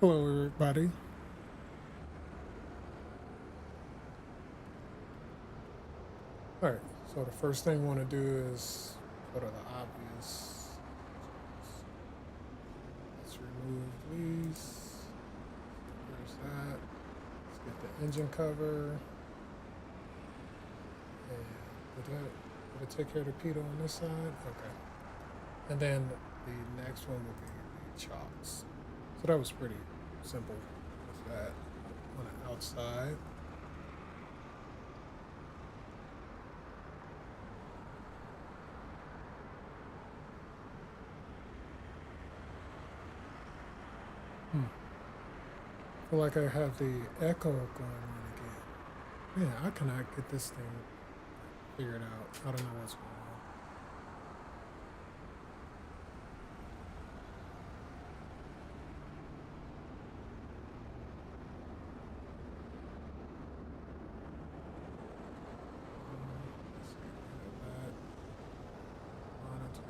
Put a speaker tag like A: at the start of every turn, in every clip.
A: Hello, everybody. All right, so the first thing we want to do is go to the obvious. Let's remove these. There's that. Let's get the engine cover. And did it take care of the pitot on this side? Okay. And then the next one will be the chocks. So that was pretty simple with that on the outside. I feel like I have the echo going on again. Man, I cannot get this thing figured out. I don't know what's going on. Let's see, that monitor.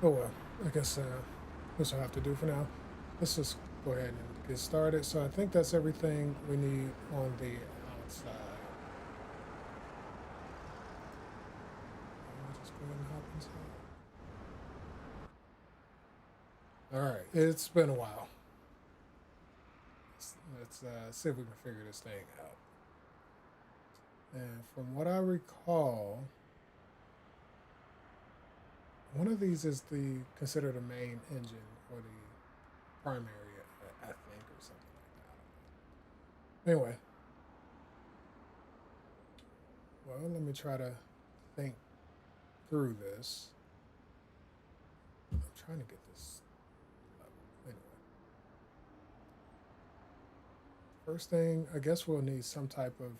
A: Oh well, I guess this will have to do for now. Let's just go ahead and get started. So I think that's everything we need on the outside. I'll just go ahead and hop inside. All right, it's been a while. Let's see if we can figure this thing out. And from what I recall, one of these is considered a main engine or the primary, I think, or something like that. I don't know. Anyway, well, let me try to think through this. I'm trying to get this level. Anyway, first thing, I guess we'll need some type of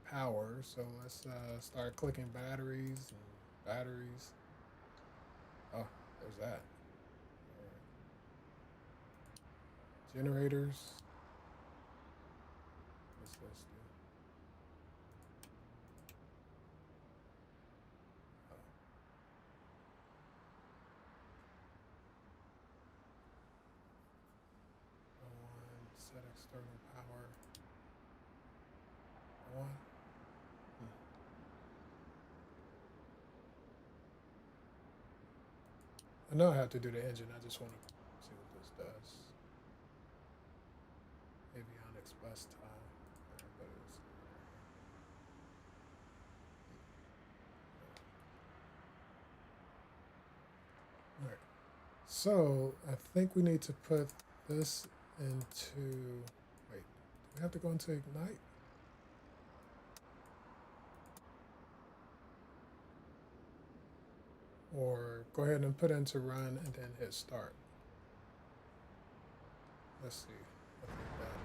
A: power. So let's start clicking batteries and batteries. Oh, there's that. All right. Generators. What's this do? Oh. On set external power. On. I know I have to do the engine. I just want to see what this does. Avionics bus time. But it's all right. So I think we need to put this into. Wait, do we have to go into ignite? Or go ahead and put into run and then hit start. Let's see. I think that.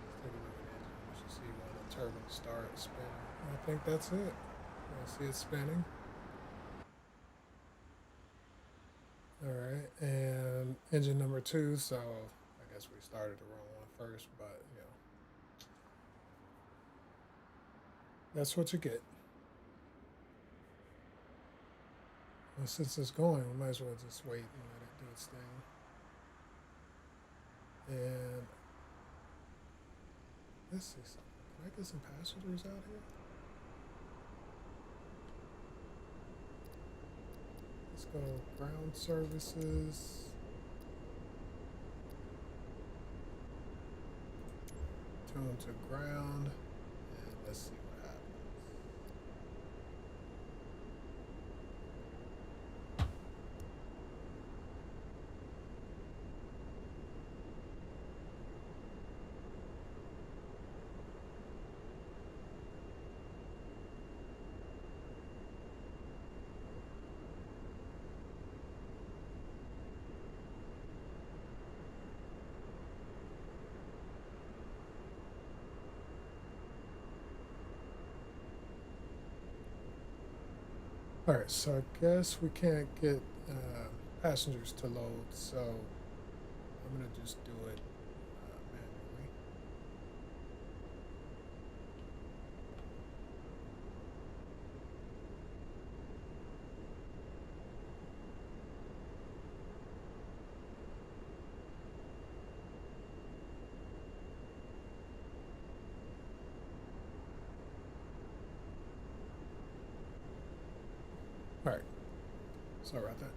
A: Let's take a look at the engine. We should see when the turbine start spinning. I think that's it. I see it spinning. All right, and engine number 2. So I guess we started the wrong one first, but you know, that's what you get. And since it's going, we might as well just wait and let it do its thing. And let's see something. Can I get some passengers out here? Let's go ground services. Tune to ground. And let's see what happens. All right, so I guess we can't get passengers to load, so I'm gonna just do it manually. All right, sorry about that.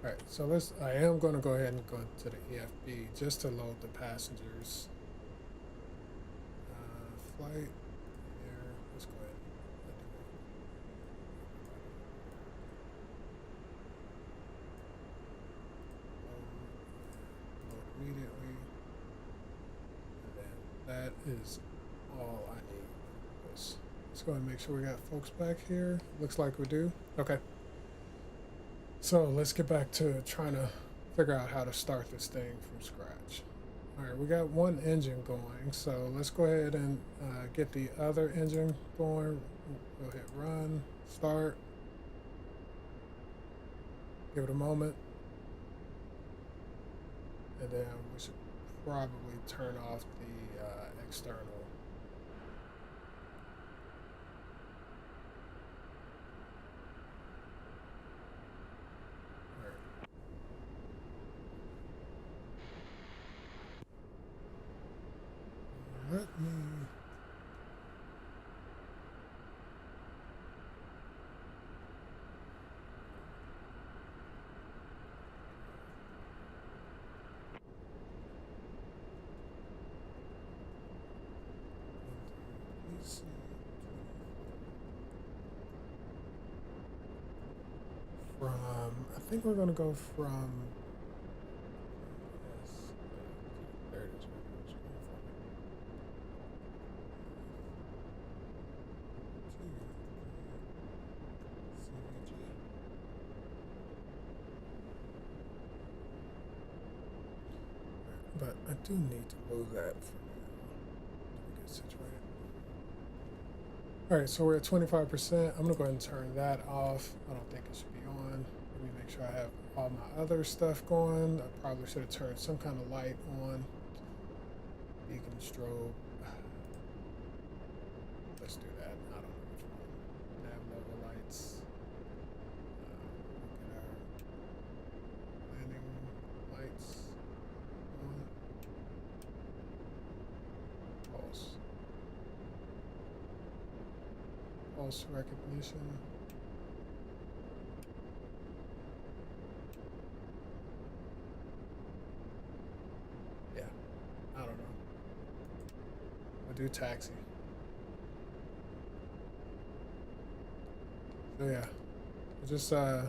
A: All right, so I am going to go ahead and go to the EFB just to load the passengers. Flight here. Let's go ahead. Load immediately. And then that is all I need. Let's go ahead and make sure we got folks back here. Looks like we do. Okay. So let's get back to trying to figure out how to start this thing from scratch. All right, we got one engine going, so let's go ahead and get the other engine going. We'll hit run, start, give it a moment, and then we should probably turn off the external. Let me. From, I think we're going to go from. Yes, there it is. But I do need to move that for now to get situated. All right, so we're at 25%. I'm gonna go ahead and turn that off. I don't think it should be on. Let me make sure I have all my other stuff going. I probably should have turned some kind of light on. Beacon strobe. Let's do that. I don't know which one. Nav level lights. Look at our landing lights on. Pulse. Pulse recognition. Yeah, I don't know. We'll do taxi. So yeah, we're just sort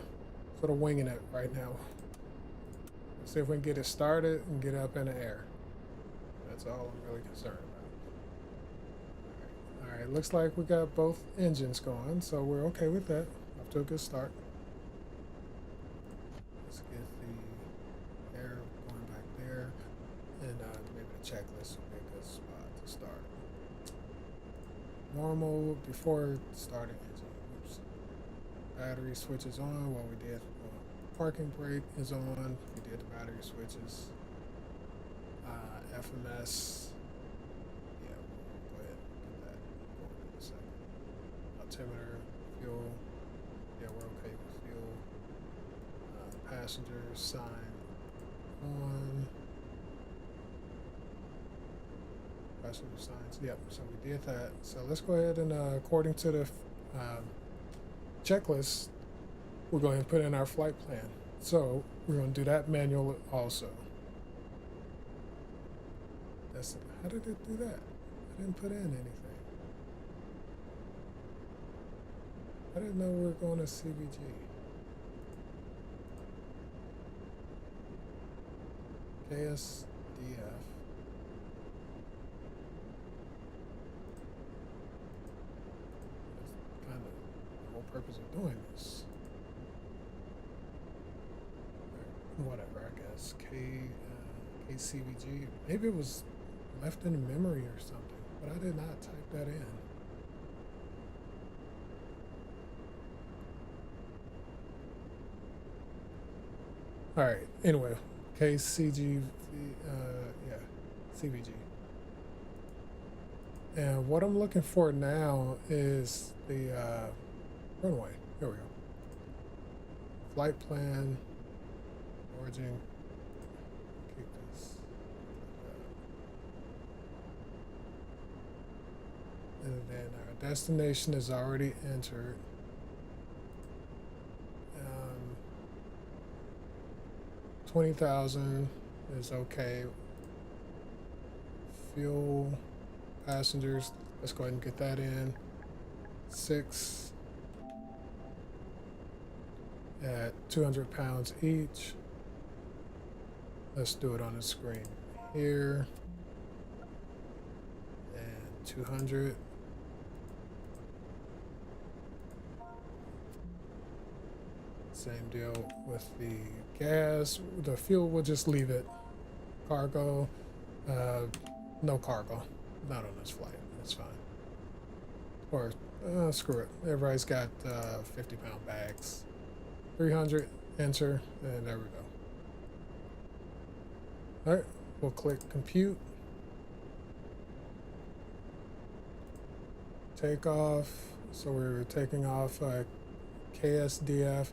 A: of winging it right now. Let's see if we can get it started and get up in the air. That's all I'm really concerned about. All right, looks like we got both engines going, so we're okay with that. Off to a good start. Let's get the air going back there, and maybe the checklist would be a good spot to start. Normal before starting engine. Oops. Battery switches on. What we did. Parking brake is on. We did the battery switches. FMS. Yeah, we'll go ahead and get that going in a second. Altimeter, fuel. Yeah, we're okay with fuel. Passenger sign on. Passenger signs. Yep, so we did that. So let's go ahead and, according to the checklist, we're going to put in our flight plan. So we're going to do that manual also. How did it do that? I didn't put in anything. I didn't know we were going to CVG. KSDF. That's kind of the whole purpose of doing this. Whatever, I guess. KCVG. Maybe it was left in memory or something, but I did not type that in. All right. Anyway, KCG, yeah, CVG. And what I'm looking for now is the runway. Here we go. Flight plan, origin. Keep this. And then our destination is already entered. 20,000 is okay. Fuel, passengers, let's go ahead and get that in. 6 at 200 pounds each. Let's do it on the screen here. And 200. Same deal with the gas. The fuel, we'll just leave it. Cargo, no cargo. Not on this flight. That's fine. Or screw it. Everybody's got 50-pound bags. 300, enter, and there we go. All right, we'll click compute. Takeoff. So we're taking off KSDF.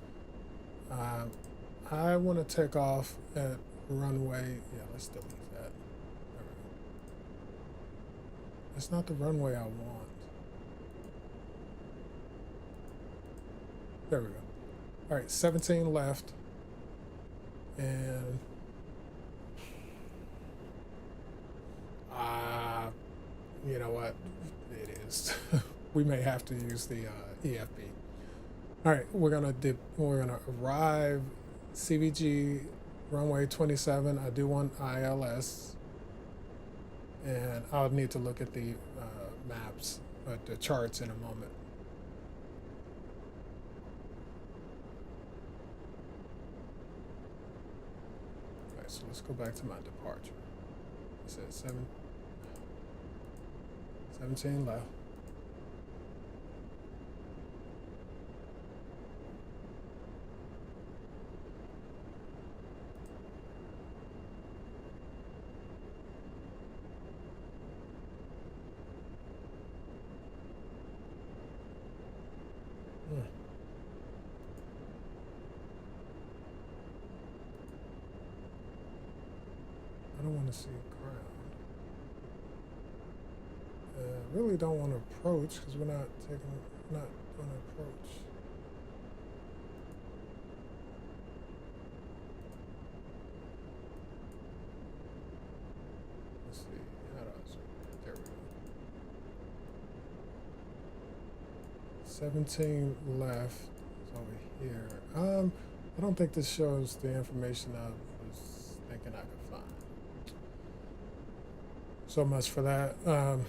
A: I want to take off at runway. Yeah, let's delete that. There we go. That's not the runway I want. There we go. All right, 17 left. And you know what? It is. We may have to use the EFB. All right, we're gonna arrive CVG runway 27. I do want ILS, and I'll need to look at the maps, the charts in a moment. All right, so let's go back to my departure. It says 17 left. I don't want to see ground. Really don't want to approach because we're not going to approach. Let's see. How do I zoom? There we go. 17 left is over here. I don't think this shows the information I was thinking I could find. So much for that. All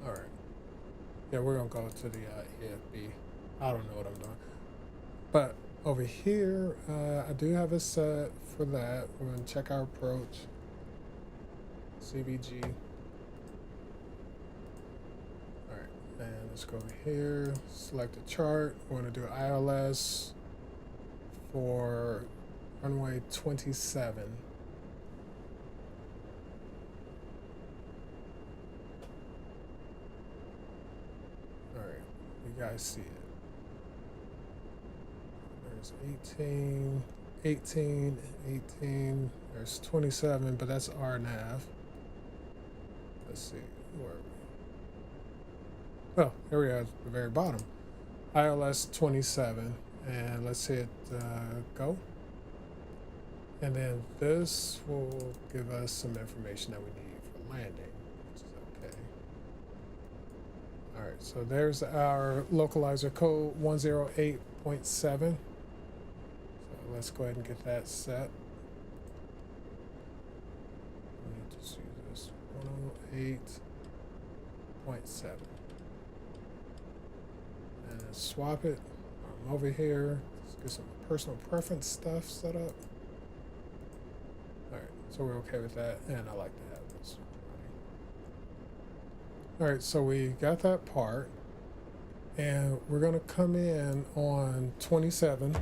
A: right. Yeah, we're gonna go to the EFB. I don't know what I'm doing, but over here, I do have a set for that. We're gonna check our approach. CVG. And let's go over here, select a chart. We're going to do ILS for runway 27. All right, you guys see it. There's 18. There's 27, but that's RNAV. Let's see, where are we? Oh, here we are at the very bottom. ILS 27, and let's hit go. And then this will give us some information that we need for landing, which is okay. All right, so there's our localizer code 108.7. So let's go ahead and get that set. Let me just use this 108.7. And swap it. I'm over here. Let's get some personal preference stuff set up. All right, So we're okay with that, and I like to have this running. All right, so we got that part, and we're gonna come in on 27. All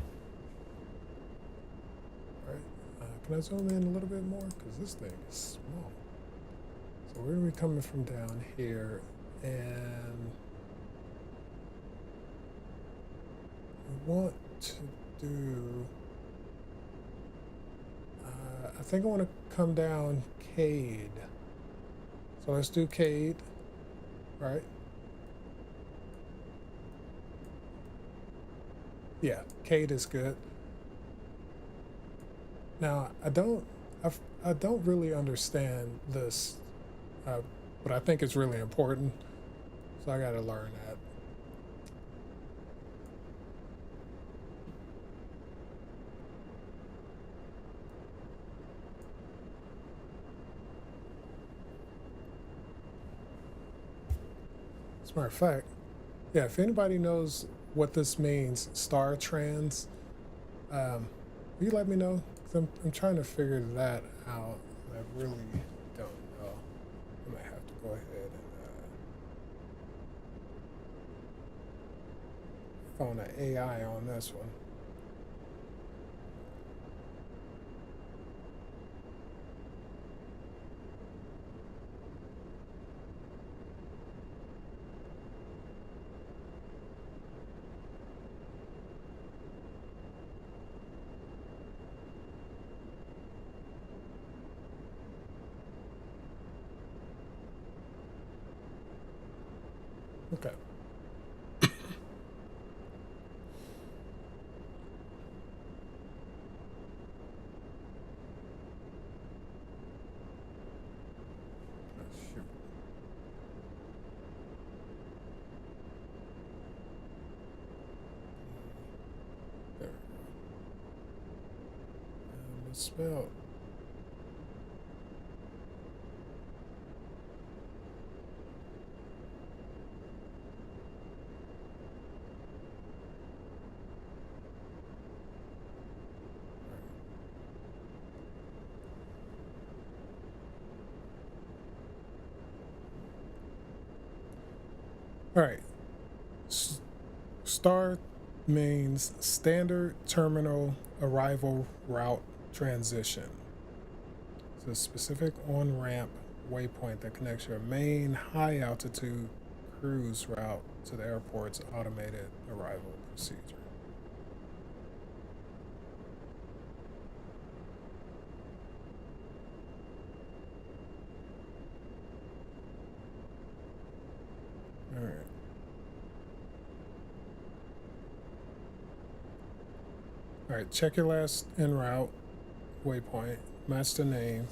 A: right, can I zoom in a little bit more? Because this thing is small. So we're gonna be coming from down here, and we want to do, I think I want to come down Cade. So let's do Cade, right? Yeah, Cade is good. Now, I don't really understand this, but I think it's really important, so I got to learn that. As a matter of fact, yeah, if anybody knows what this means, star trans, will you let me know? 'Cause I'm trying to figure that out. I really don't know. I might have to go ahead and phone an AI on this one. Okay. Oh, shoot. There we go. Misspelled. All right. Star means standard terminal arrival route transition. It's a specific on-ramp waypoint that connects your main high-altitude cruise route to the airport's automated arrival procedure. All right. All right, check your last en route waypoint, match the name.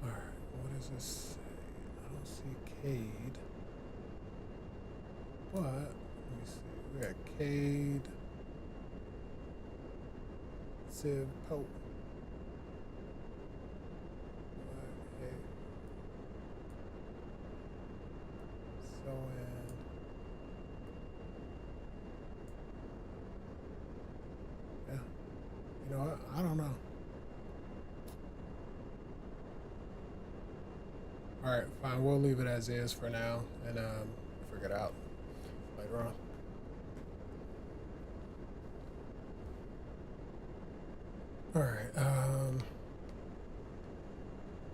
A: All right, what does this say? I don't see Cade. But, let me see. We got Cade, Civ, Pope. Okay. So, and yeah, you know, I don't know. All right, fine. We'll leave it as is for now, and figure it out later on. All right.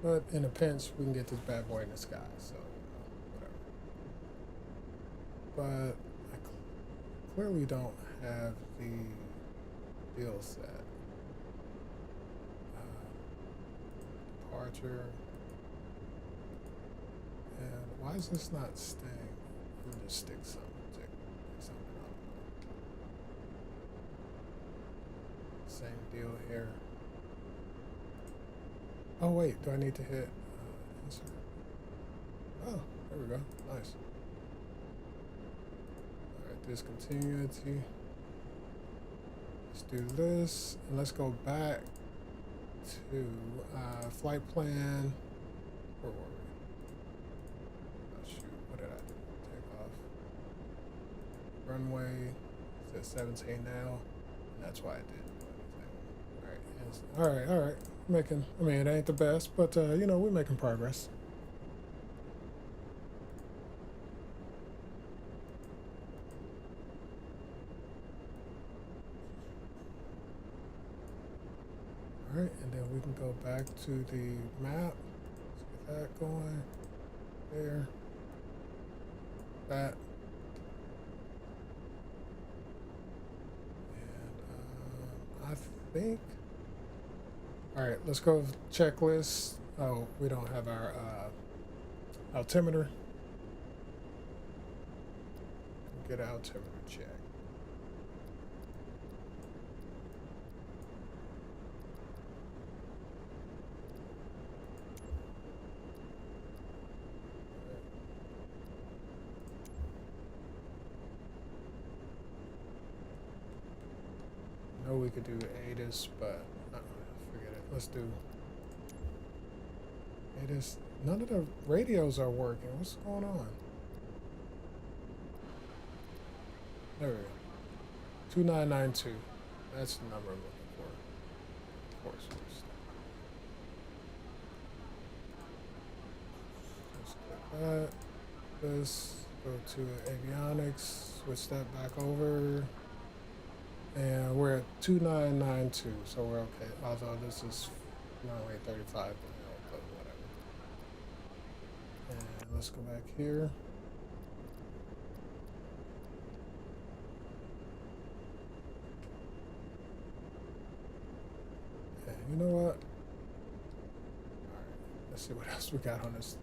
A: But in a pinch, we can get this bad boy in the sky. So, whatever. But I clearly don't have the deal set. Departure. And why is this not staying? Let me just stick something. Take something out. Same deal here. Oh wait, do I need to hit insert? Oh, there we go. Nice. Alright, discontinuity. Let's do this, and let's go back to flight plan. Where were we? Oh shoot, what did I do? Take off. Runway, it says 17 now, and that's why I didn't do anything. All right, all right. Making. I mean, it ain't the best, but you know, we're making progress. All right, and then we can go back to the map. Let's get that going. There. That. And I think. All right, let's go checklist. Oh, we don't have our altimeter. Get altimeter check. I know we could do ATIS, but forget it. Let's do ATIS. None of the radios are working. What's going on? There we go. 2992. That's the number I'm looking for. Of course. Let's click that. This. Go to avionics. Switch that back over. And we're at 2992, so we're okay. Although this is runway 35, but whatever. And let's go back here. And you know what? Alright, let's see what else we got on this.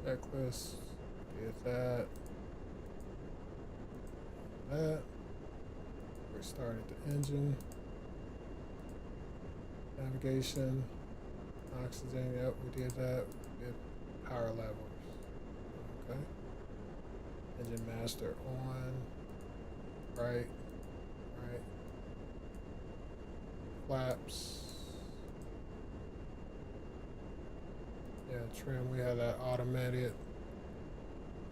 A: Checklist, get that, that, we started the engine, navigation, oxygen, yep, we did that, we did power levels, okay, engine master on, right, flaps, yeah, trim, we have that automated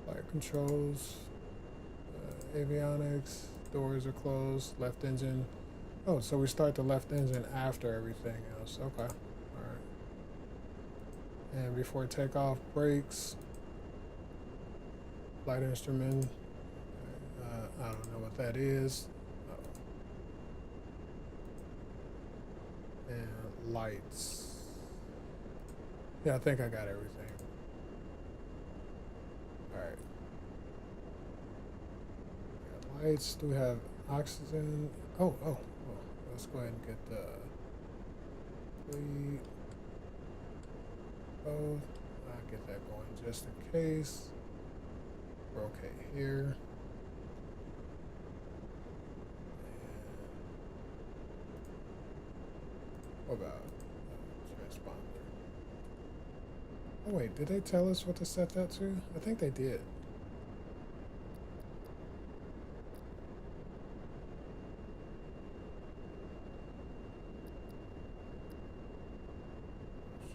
A: flight controls, avionics, doors are closed, left engine. Oh, so we start the left engine after everything else. Okay, all right. And before takeoff, brakes, flight instrument. I don't know what that is. And lights. Yeah, I think I got everything. All right. We got lights. Do we have oxygen? Oh. Let's go ahead and get the fleet. Both. I'll get that going just in case. We're okay here. And what about transponder? Oh wait, did they tell us what to set that to? I think they did.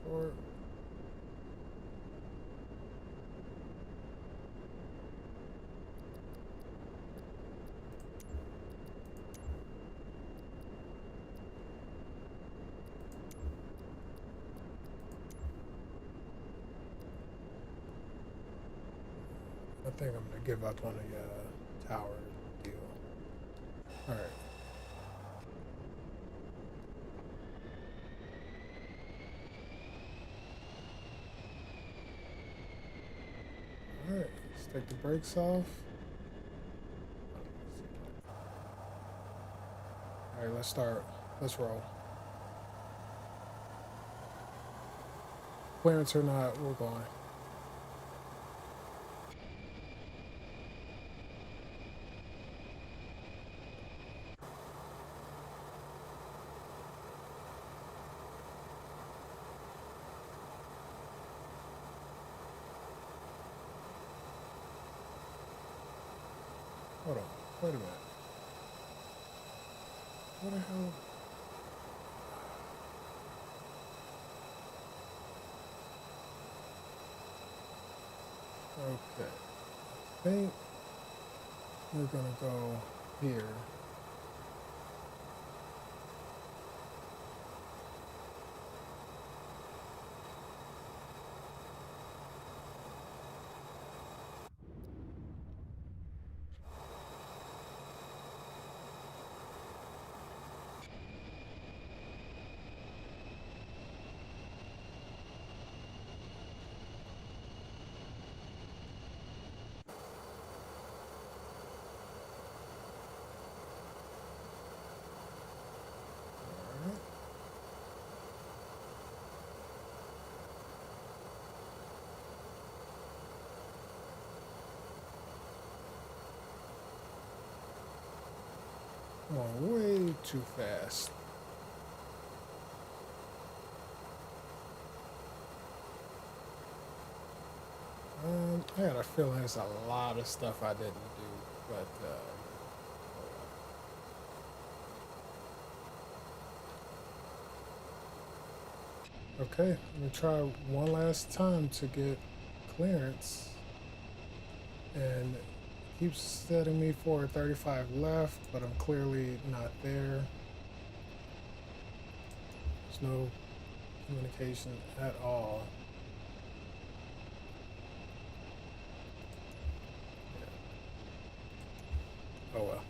A: Short. I think I'm gonna give up on the tower deal. All right. All right. Let's take the brakes off. All right. Let's start. Let's roll. Clearance or not, we're going. Hold on. Wait a minute. What the hell? Okay. I think we're gonna go here. Going way too fast. I got a feeling there's a lot of stuff I didn't do, but okay, I'm gonna try one last time to get clearance, and it keeps setting me for 35 left, but I'm clearly not there. There's no communication at all. Oh well. All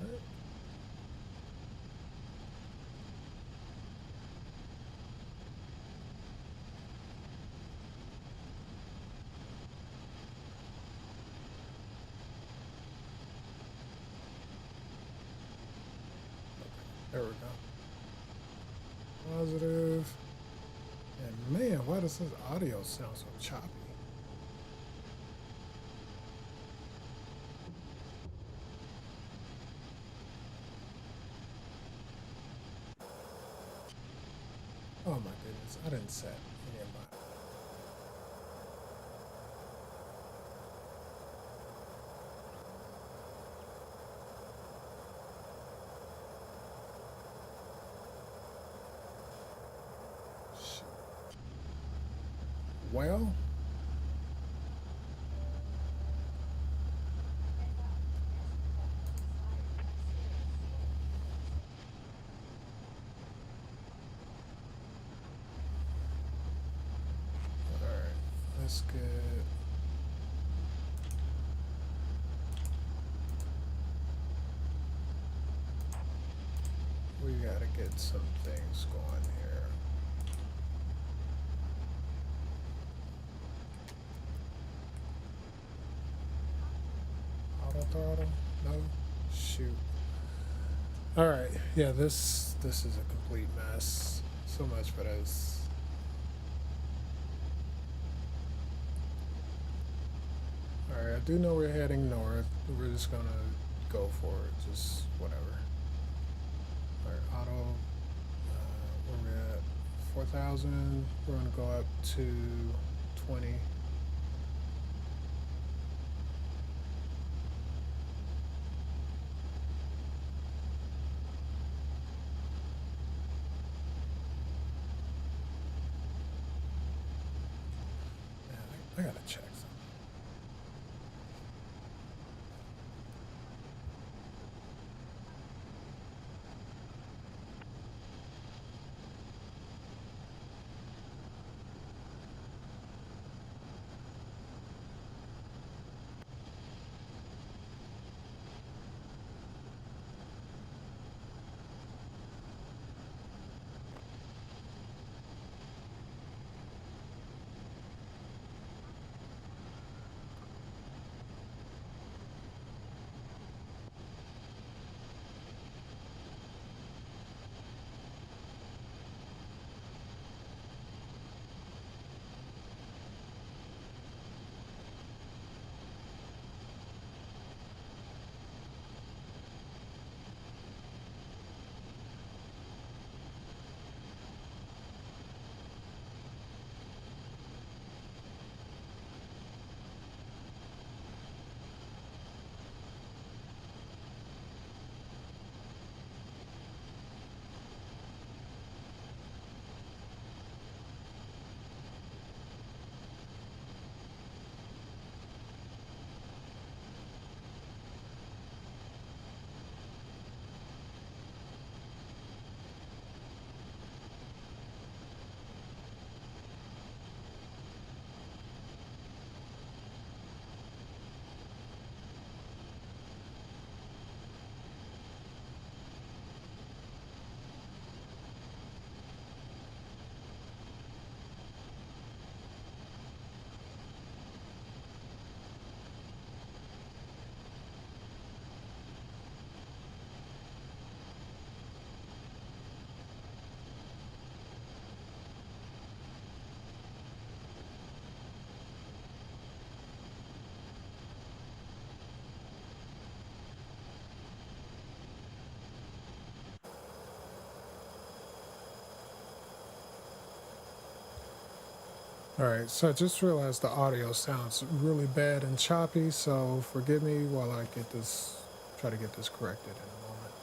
A: right. There we go. Positive. And man, why does this audio sound so choppy? Oh my goodness, I didn't set any of my. Shoot. Well, all right, let's get. We gotta get some things going here. Auto throttle? No? Shoot. Alright, yeah, this is a complete mess. So much for this. Alright, I do know we're heading north. We're just gonna go for it. Just whatever. Alright, auto. Where we're at? 4,000. We're gonna go up to 20. I gotta check something. All right, so I just realized the audio sounds really bad and choppy, so forgive me while I try to get this corrected in a moment.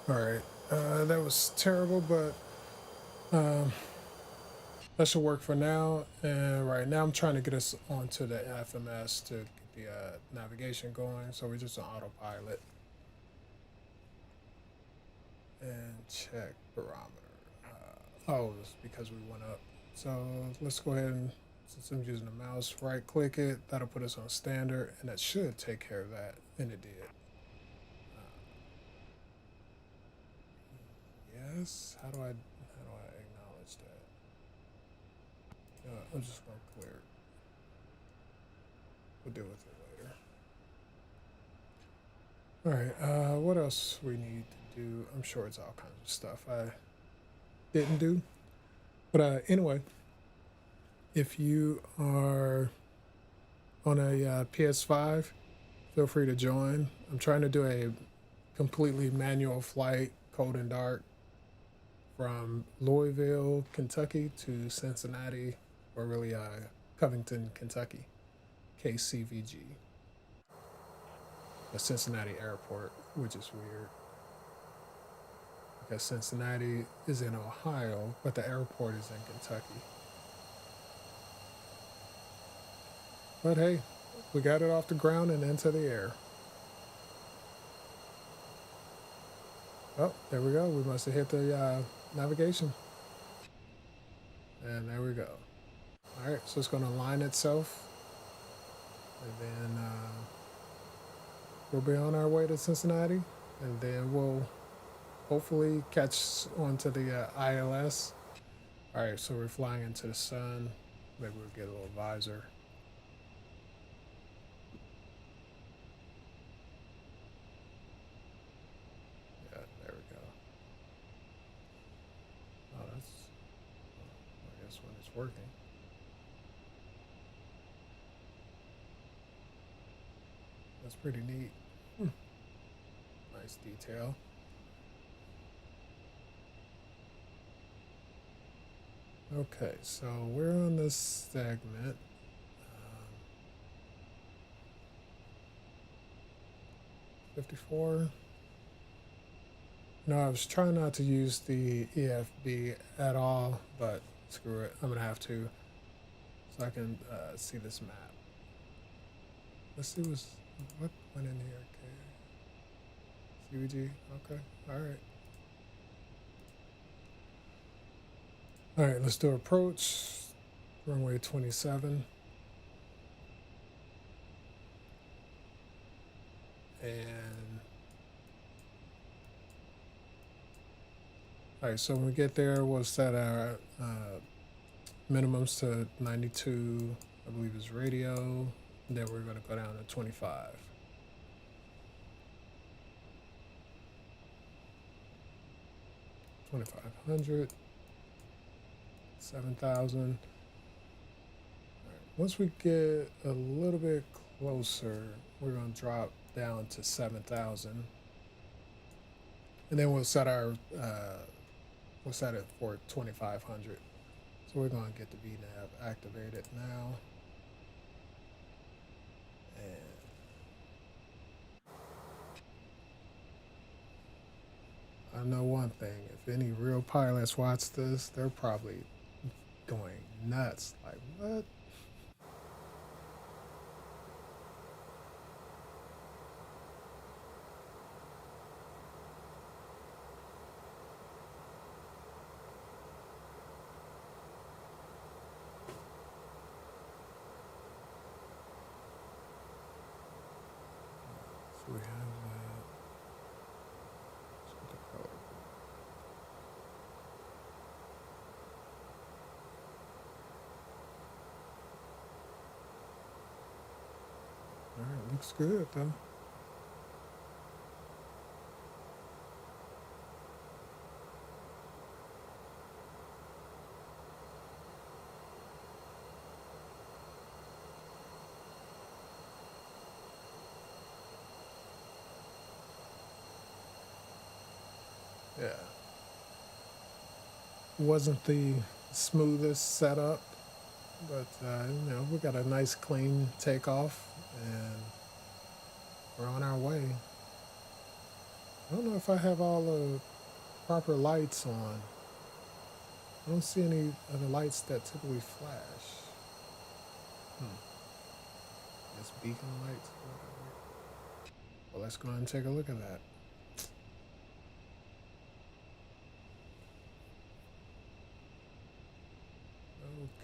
A: All right, that was terrible, but um, that should work for now. And right now, I'm trying to get us onto the FMS to get the navigation going. So we're just on autopilot and check barometer. Oh, it's because we went up. So let's go ahead and, since I'm using the mouse, right click it. That'll put us on standard, and that should take care of that. And it did. Yes. How do I acknowledge that? I'm just gonna clear it. We'll deal with it later. All right. What else we need to do? I'm sure it's all kinds of stuff I didn't do. But anyway, if you are on a PS5, feel free to join. I'm trying to do a completely manual flight, cold and dark, from Louisville, Kentucky to Cincinnati, or really Covington, Kentucky, KCVG, the Cincinnati airport, which is weird because Cincinnati is in Ohio, but the airport is in Kentucky. But hey, we got it off the ground and into the air. Oh, there we go. We must have hit the navigation. And there we go. All right, so it's going to align itself. And then we'll be on our way to Cincinnati. And then we'll hopefully catch onto the ILS. All right, so we're flying into the sun. Maybe we'll get a little visor. Yeah, there we go. Oh, that's, I guess when it's working. That's pretty neat. Nice detail. Okay, so we're on this segment. 54. No, I was trying not to use the EFB at all, but screw it. I'm going to have to so I can see this map. Let's see what went in here. Okay. CVG. Okay. All right. All right, let's do approach. Runway 27. And all right, so when we get there, we'll set our minimums to 92, I believe is radio. And then we're going to go down to 25. $2,500, 7,000. Right. Once we get a little bit closer, we're going to drop down to 7,000, and then we'll set our we'll set it for 2,500. So we're going to get the VNAV activated now, and I know one thing. If any real pilots watch this, they're probably going nuts. Like, what? So we have that. Let's get the color. All right, looks good though. Yeah. Wasn't the smoothest setup, but we got a nice clean takeoff and we're on our way. I don't know if I have all the proper lights on. I don't see any of the lights that typically flash. It's beacon lights. Well, let's go ahead and take a look at that.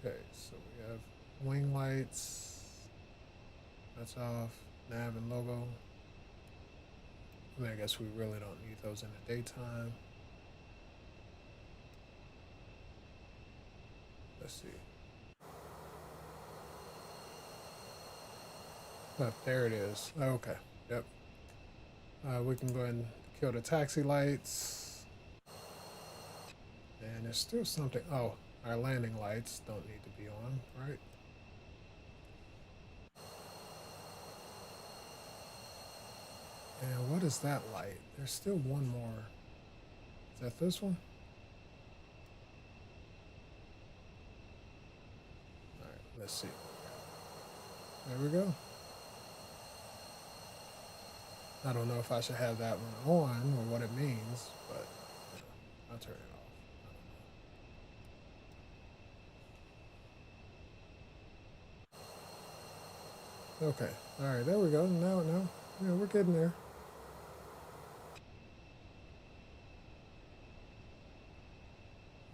A: Okay, so we have wing lights. That's off. Nav and logo. I mean, I guess we really don't need those in the daytime. Let's see. Oh, there it is. Okay. Yep. We can go ahead and kill the taxi lights. And there's still something. Oh, our landing lights don't need to be on, right? And what is that light? There's still one more. Is that this one? All right, let's see. There we go. I don't know if I should have that one on or what it means, but I'll turn it off. Okay. All right. There we go. Now, yeah, we're getting there.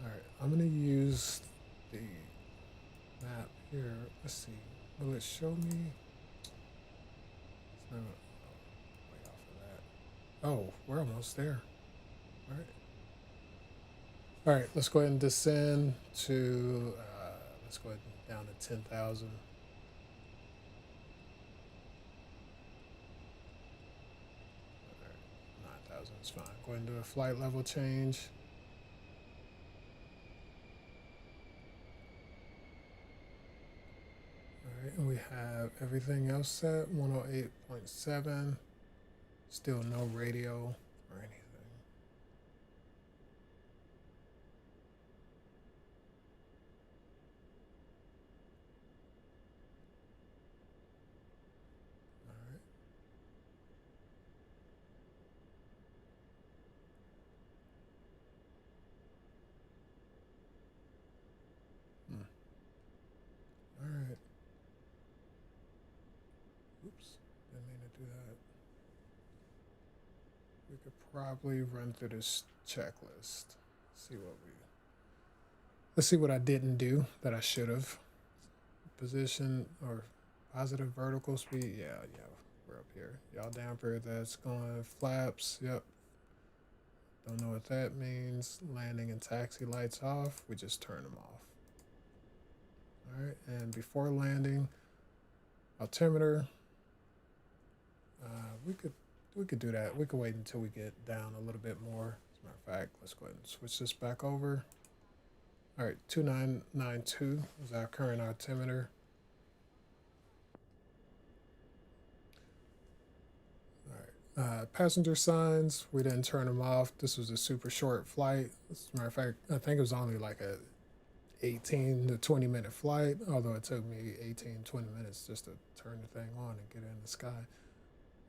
A: All right. I'm gonna use the map here. Let's see. Will it show me? It's not way off of that. Oh, we're almost there. All right. All right. Let's go ahead and descend to. Let's go ahead and down to 10,000. All right. 9,000 is fine. Go ahead and do a flight level change. And we have everything else set 108.7. Still no radio or anything. All right. All right. Oops. Didn't mean to do that. We could probably run through this checklist. Let's see what I didn't do that I should have. Position or positive vertical speed. Yeah. We're up here. Y'all damper that's going flaps. Yep. Don't know what that means. Landing and taxi lights off. We just turn them off. All right. And before landing, altimeter. We could do that. We could wait until we get down a little bit more. As a matter of fact, let's go ahead and switch this back over. All right, 2992 is our current altimeter. All right, passenger signs, we didn't turn them off. This was a super short flight. As a matter of fact, I think it was only like a 18 to 20 minute flight, although it took me 18, 20 minutes just to turn the thing on and get it in the sky.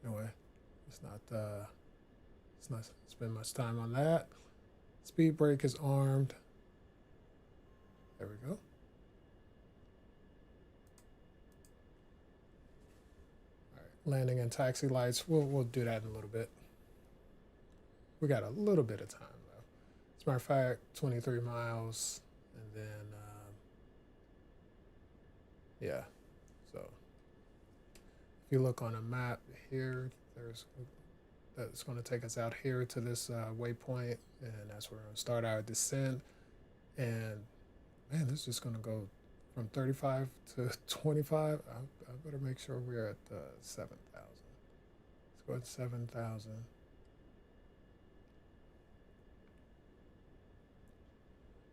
A: Anyway, it's not Let's not spend much time on that. Speed brake is armed. There we go. All right, landing and taxi lights. We'll do that in a little bit. We got a little bit of time though. As a matter of fact, 23 miles, and then yeah. So if you look on a map here, that's going to take us out here to this waypoint, and that's where we're going to start our descent. And man, this is just going to go from 35 to 25. I better make sure we're at 7,000. Let's go at 7,000.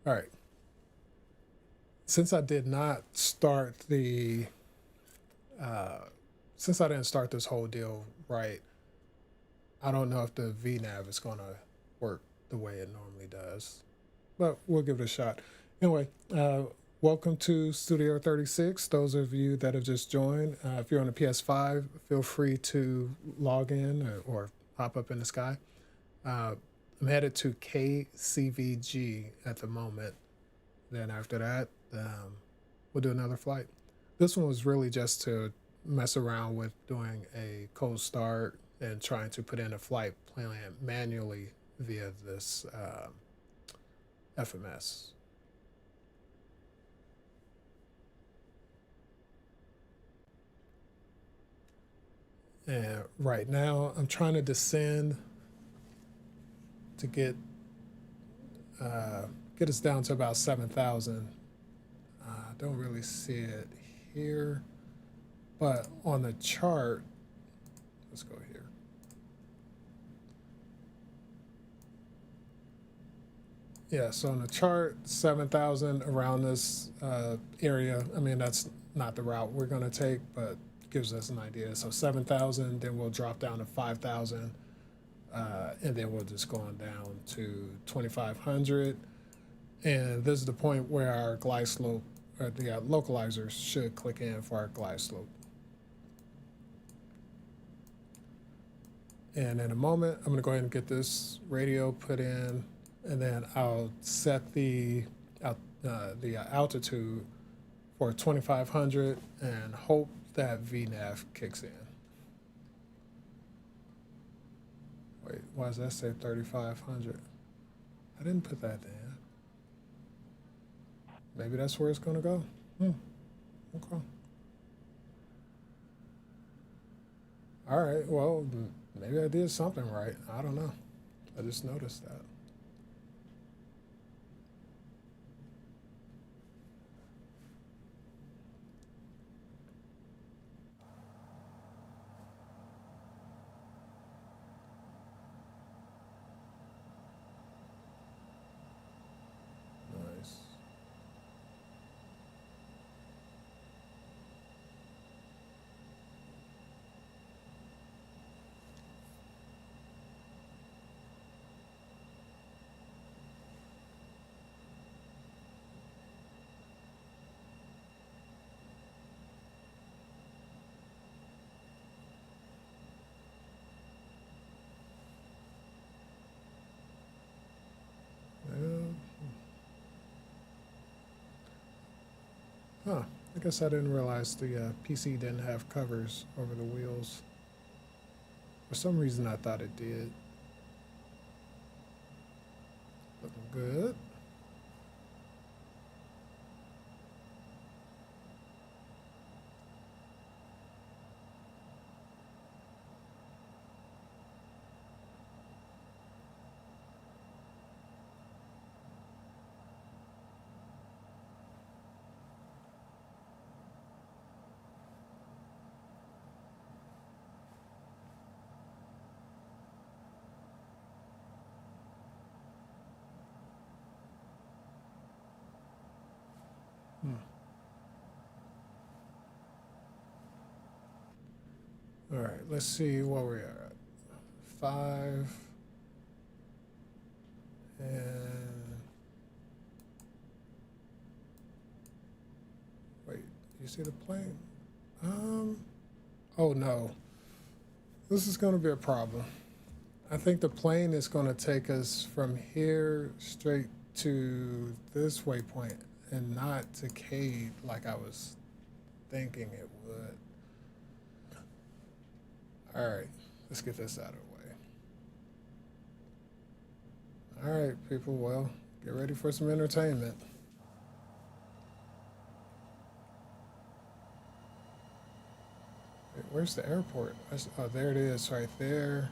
A: All right. Since I did not start the, since I didn't start this whole deal right, I don't know if the VNav is going to work the way it normally does, but we'll give it a shot. Anyway, welcome to Studio 36. Those of you that have just joined, if you're on the PS5, feel free to log in or pop up in the sky. I'm headed to KCVG at the moment. Then after that, we'll do another flight. This one was really just to mess around with doing a cold start and trying to put in a flight plan manually via this FMS. And right now, I'm trying to descend to get us down to about 7,000. I don't really see it here, but on the chart, let's go here. Yeah, so on the chart, 7,000 around this area. I mean, that's not the route we're going to take, but gives us an idea. So 7,000, then we'll drop down to 5,000, and then we'll just go on down to 2,500. And this is the point where our glide slope, or the localizers should click in for our glide slope. And in a moment, I'm going to go ahead and get this radio put in, and then I'll set the altitude for 2,500 and hope that VNav kicks in. Wait, why does that say 3,500? I didn't put that in. Maybe that's where it's going to go. Okay. All right, well, maybe I did something right. I don't know. I just noticed that. Nice. Huh. I guess I didn't realize the PC didn't have covers over the wheels. For some reason, I thought it did. Looking good. All right, let's see what we're at. 5. And wait, you see the plane? Oh no. This is gonna be a problem. I think the plane is going to take us from here straight to this waypoint and not to Cade like I was thinking it would. All right, let's get this out of the way. All right, people, well, get ready for some entertainment. Wait, where's the airport? Oh, there it is, right there.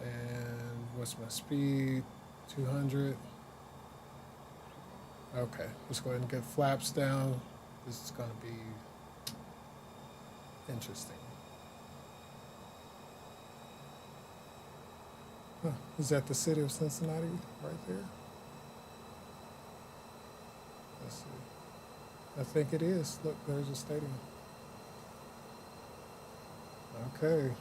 A: And what's my speed? 200. Okay, let's go ahead and get flaps down. This is going to be interesting. Huh, is that the city of Cincinnati right there? Let's see. I think it is. Look, there's a stadium. Okay.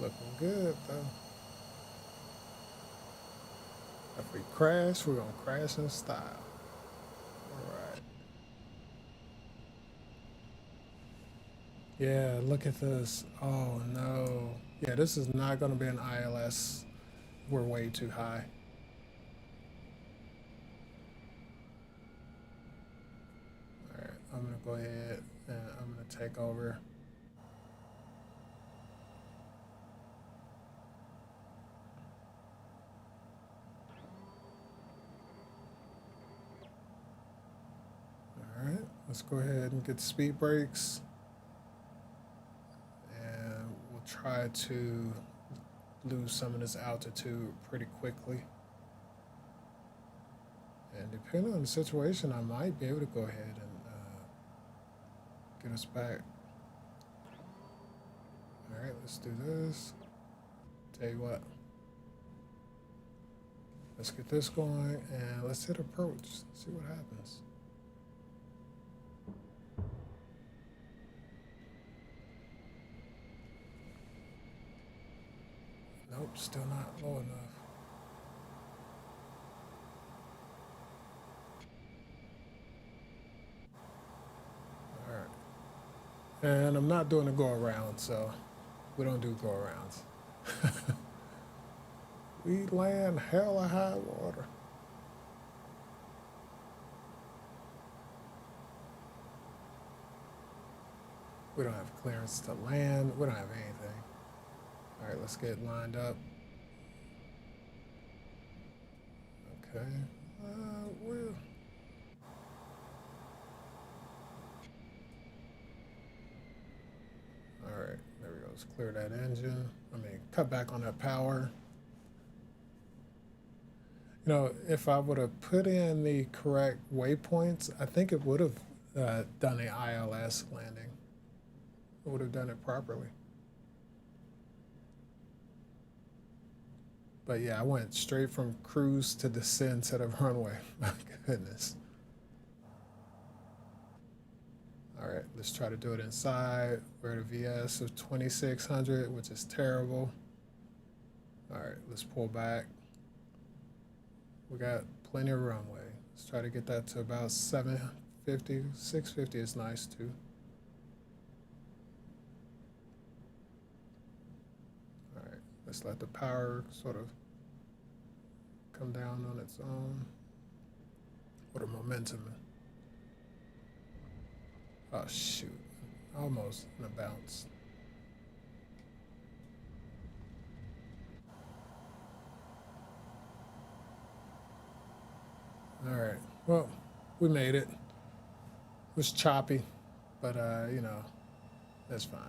A: Looking good, though. If we crash, we're going to crash in style. All right. Yeah, look at this. Oh, no. Yeah, this is not going to be an ILS. We're way too high. All right, I'm going to go ahead and I'm going to take over. All right, let's go ahead and get speed brakes. And we'll try to lose some of this altitude pretty quickly. And depending on the situation, I might be able to go ahead and get us back. All right, let's do this. Tell you what. Let's get this going and let's hit approach. See what happens. Nope, still not low enough. All right. And I'm not doing a go around, so we don't do go arounds. We land hella high water. We don't have clearance to land. We don't have anything. All right, let's get lined up. Okay. We'll... All right, there we go. Let's clear that engine. I mean, cut back on that power. You know, if I would have put in the correct waypoints, I think it would have done an ILS landing. It would have done it properly. But yeah, I went straight from cruise to descent to the runway. My goodness. All right, let's try to do it inside. We're at a VS of 2600, which is terrible. All right, let's pull back. We got plenty of runway. Let's try to get that to about 750. 650 is nice too. All right, let's let the power sort of come down on its own. What a momentum. Oh shoot, almost in a bounce. All right, well, we made it. It was choppy, but you know, that's fine.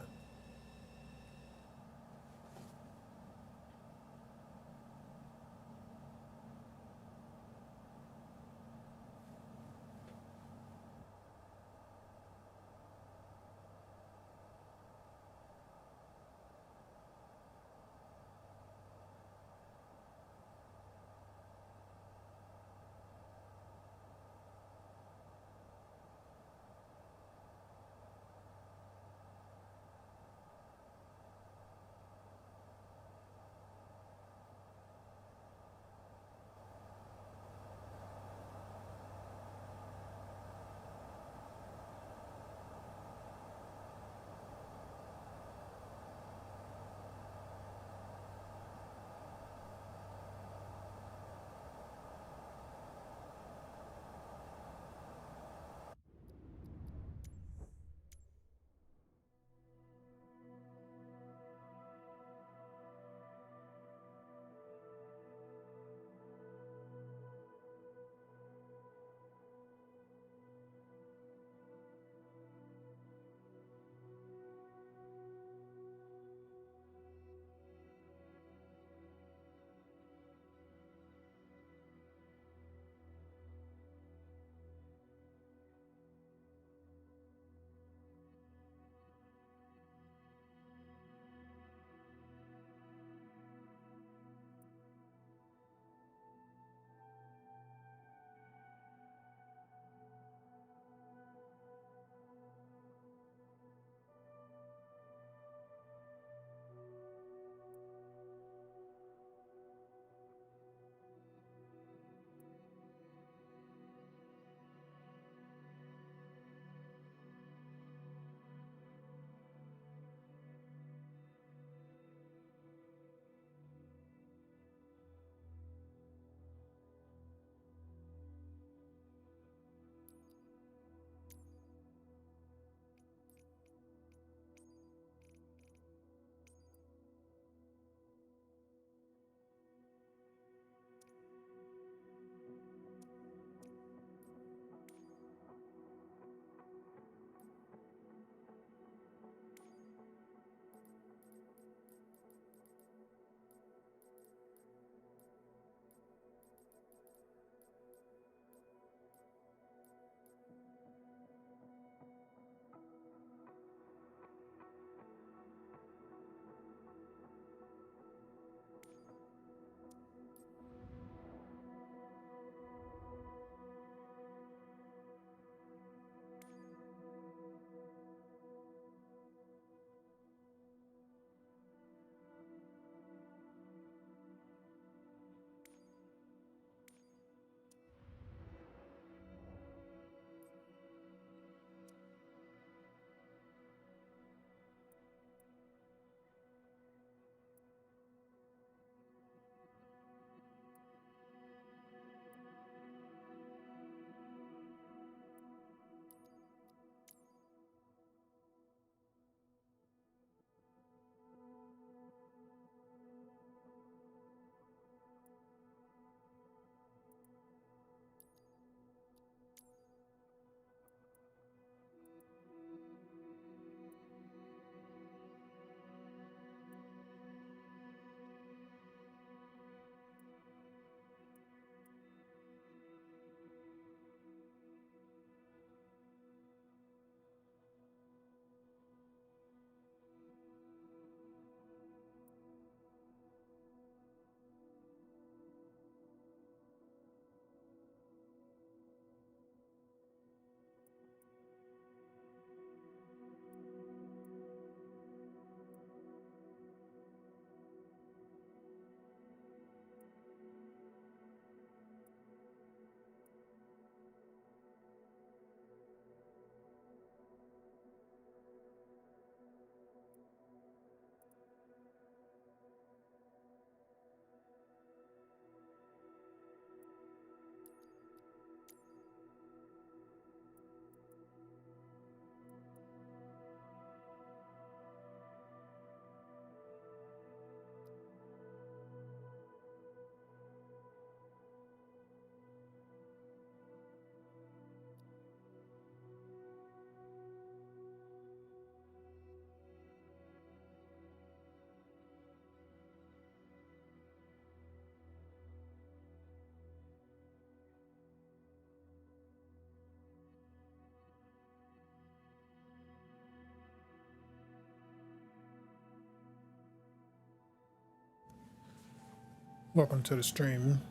A: Welcome to the stream.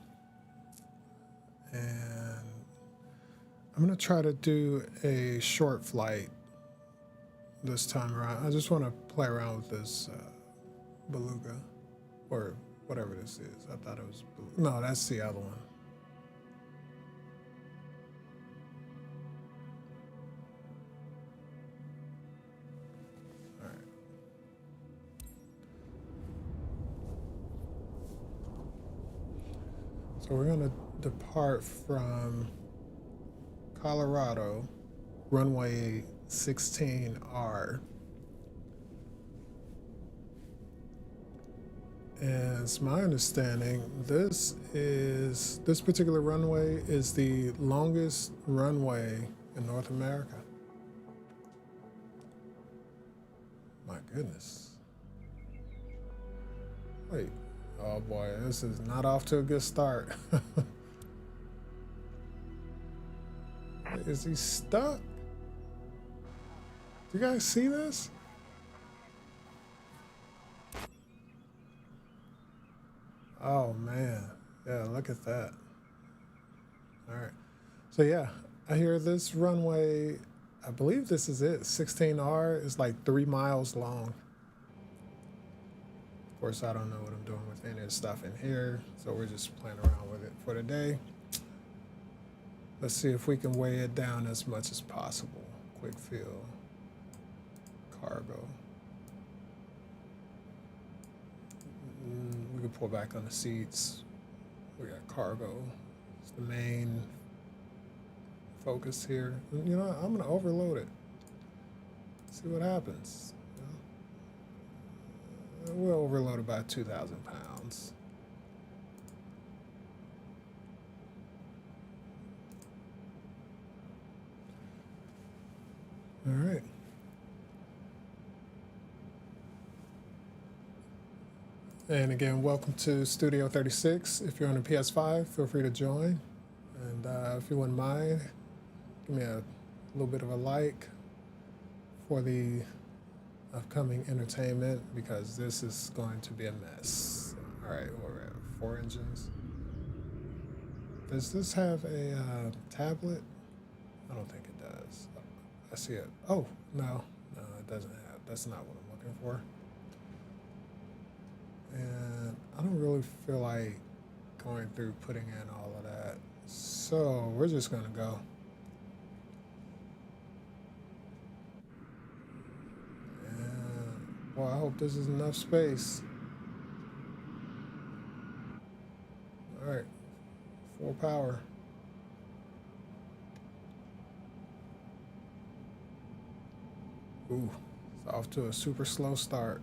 A: And I'm gonna try to do a short flight this time around. I just want to play around with this beluga, or whatever this is. I thought it was no, that's the other one. All right. So we're gonna depart from Colorado, runway 16R. And it's my understanding this particular runway is the longest runway in North America. My goodness. Wait, oh boy, this is not off to a good start. Is he stuck? Do you guys see this? Oh man, yeah, look at that. All right, so yeah, I hear this runway, I believe this is it, 16R is like 3 miles long. Of course, I don't know what I'm doing with any of the stuff in here, so we're just playing around with it for today. Let's see if we can weigh it down as much as possible. Quick fill, cargo. We can pull back on the seats. We got cargo. It's the main focus here. You know, I'm gonna overload it. See what happens. We'll overload about 2,000 pounds. All right. And again, welcome to Studio 36. If you're on the PS5, feel free to join. And if you wouldn't mind, give me a little bit of a like for the upcoming entertainment, because this is going to be a mess. All right, we're at 4 engines. Does this have a tablet? I don't think it does. I see it. Oh, no, it doesn't have. That's not what I'm looking for. And I don't really feel like going through putting in all of that. So we're just gonna go. And boy, I hope this is enough space. All right, full power. Ooh, it's off to a super slow start.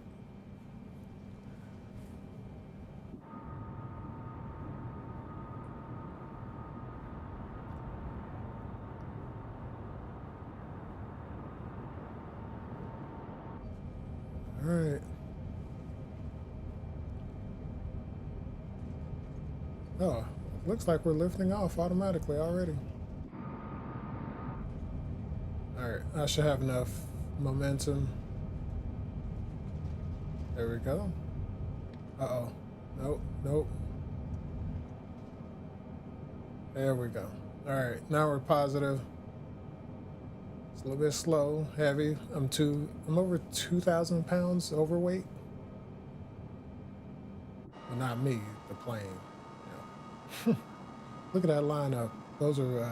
A: All right. Oh, looks like we're lifting off automatically already. All right, I should have enough momentum. There we go. Uh-oh. Nope, nope. There we go. All right, now we're positive. It's a little bit slow, heavy. I'm over 2,000 pounds overweight. Well, not me, the plane. You know. Look at that lineup. Those are,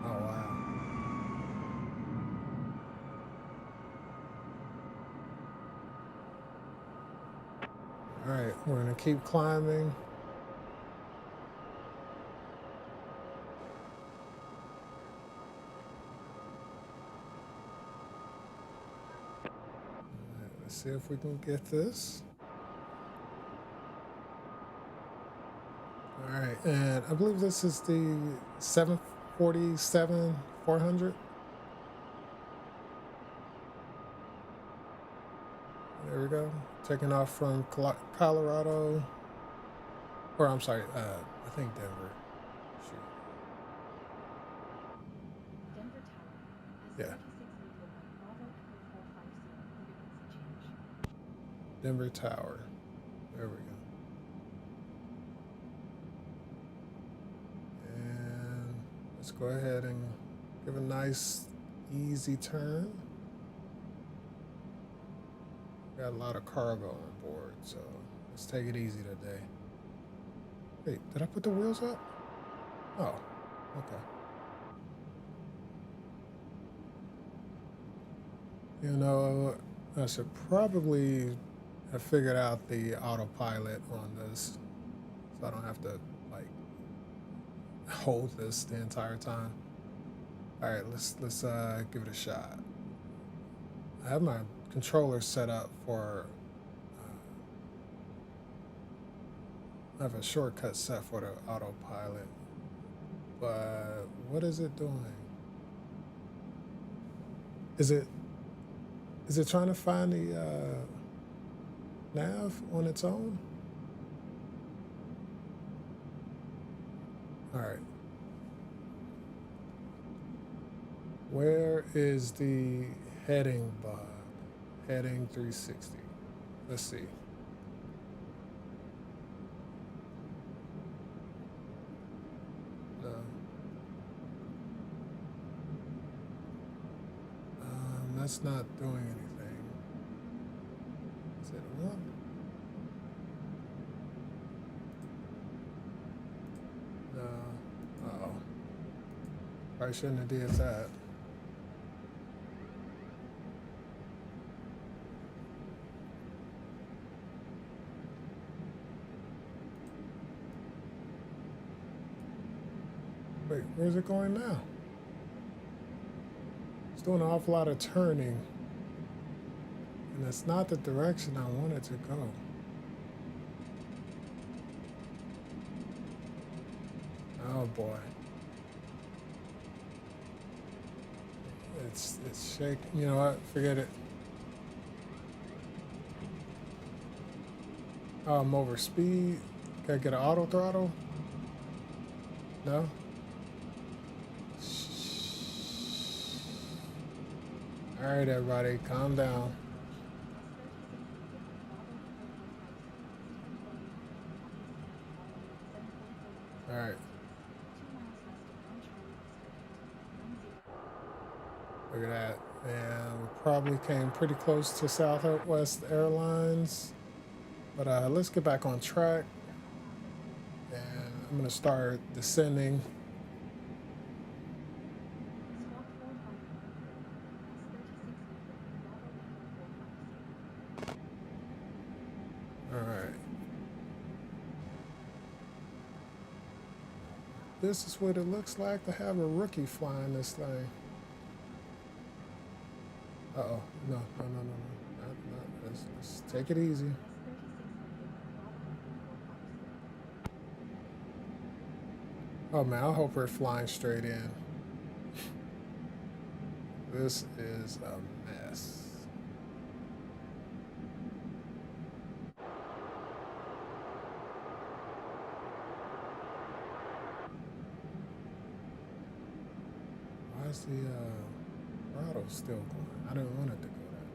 A: oh wow. All right, we're gonna keep climbing. Let's see if we can get this. All right, and I believe this is the 747-400. There we go. Taking off from Colorado, or I'm sorry, I think Denver. Shoot. Yeah. Denver Tower. There we go. Let's go ahead and give a nice, easy turn. Got a lot of cargo on board, so let's take it easy today. Wait, did I put the wheels up? Oh, okay. You know, I should probably have figured out the autopilot on this, so I don't have to like hold this the entire time. All right, let's give it a shot. I have my controller set up for. I have a shortcut set for the autopilot, but what is it doing? Is it trying to find the nav on its own? All right. Where is the heading, Bob? Heading 360. Let's see. No. That's not doing anything. Is it on? No. Uh-oh. Probably shouldn't have did that. Wait, where's it going now? It's doing an awful lot of turning. And that's not the direction I wanted to go. Oh boy. It's shaking. You know what? Forget it. Oh, I'm over speed. Gotta get an auto throttle? No? Alright, everybody, calm down. Alright. Look at that. And we probably came pretty close to Southwest Airlines. But let's get back on track. And I'm going to start descending. Alright. This is what it looks like to have a rookie flying this thing. Uh-oh. No. Let's take it easy. Oh man, I hope we're flying straight in. This is a mess. Why is the throttle still going? I didn't want it to go that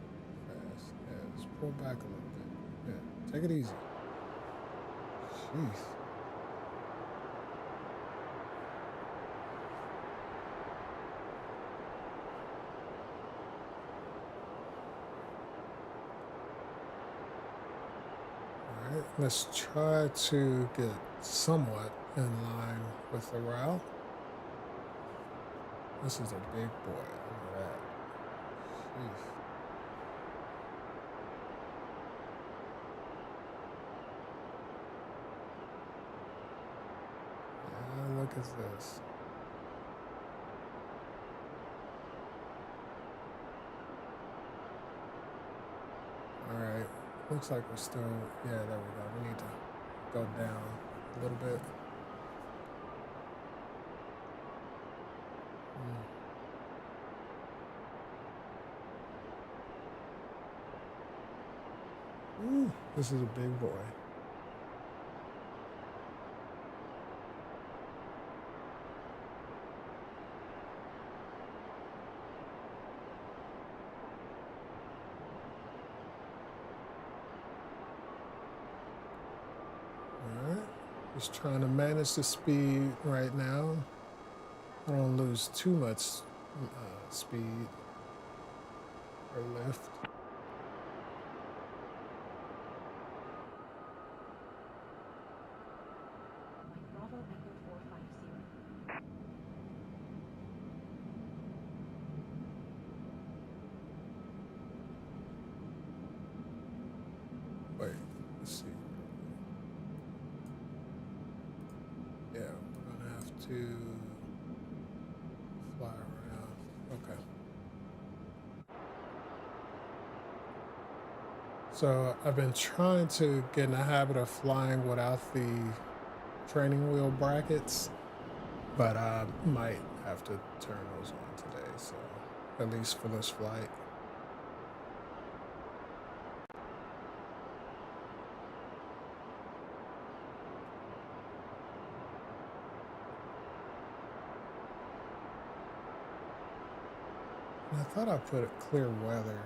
A: fast. Yeah, let's pull back a little bit. Yeah, take it easy. Jeez. Alright, let's try to get somewhat in line with the route. This is a big boy. Look at that. Jeez. Yeah, look at this. Alright. Looks like we're still, yeah, there we go. We need to go down a little bit. Ooh, this is a big boy. Alright, just trying to manage the speed right now. I don't lose too much speed or lift. Wait, let's see. Yeah, we're gonna have to fly around. Okay. So I've been trying to get in the habit of flying without the training wheel brackets, but I might have to turn those on today, so at least for this flight. And I thought I put it clear weather.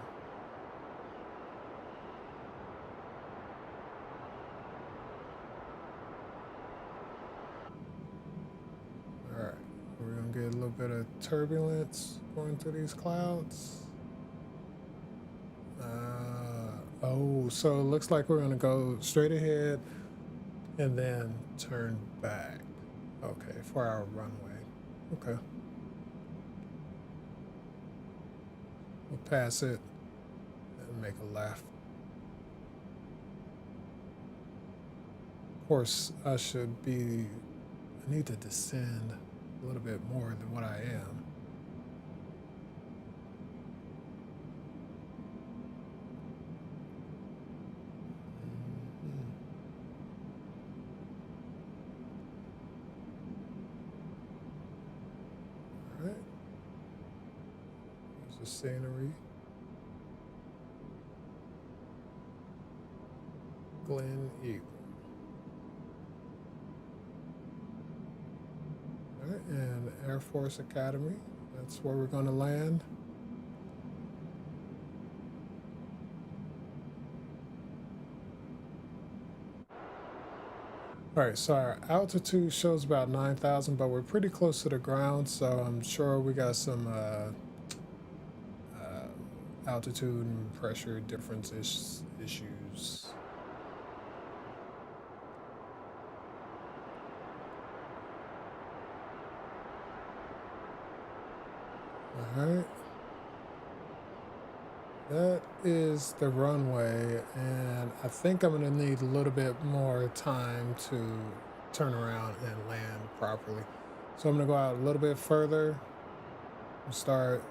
A: Alright, we're gonna get a little bit of turbulence going through these clouds. Oh, so it looks like we're gonna go straight ahead and then turn back. Okay, for our runway. Okay. We'll pass it and make a left. Of course, I need to descend a little bit more than what I am. All right. There's the scenery. Glen Eagle. All right, and Air Force Academy. That's where we're going to land. All right, so our altitude shows about 9,000, but we're pretty close to the ground, so I'm sure we got some altitude and pressure difference issues. All right. That is the runway, and I think I'm gonna need a little bit more time to turn around and land properly. So I'm gonna go out a little bit further and start,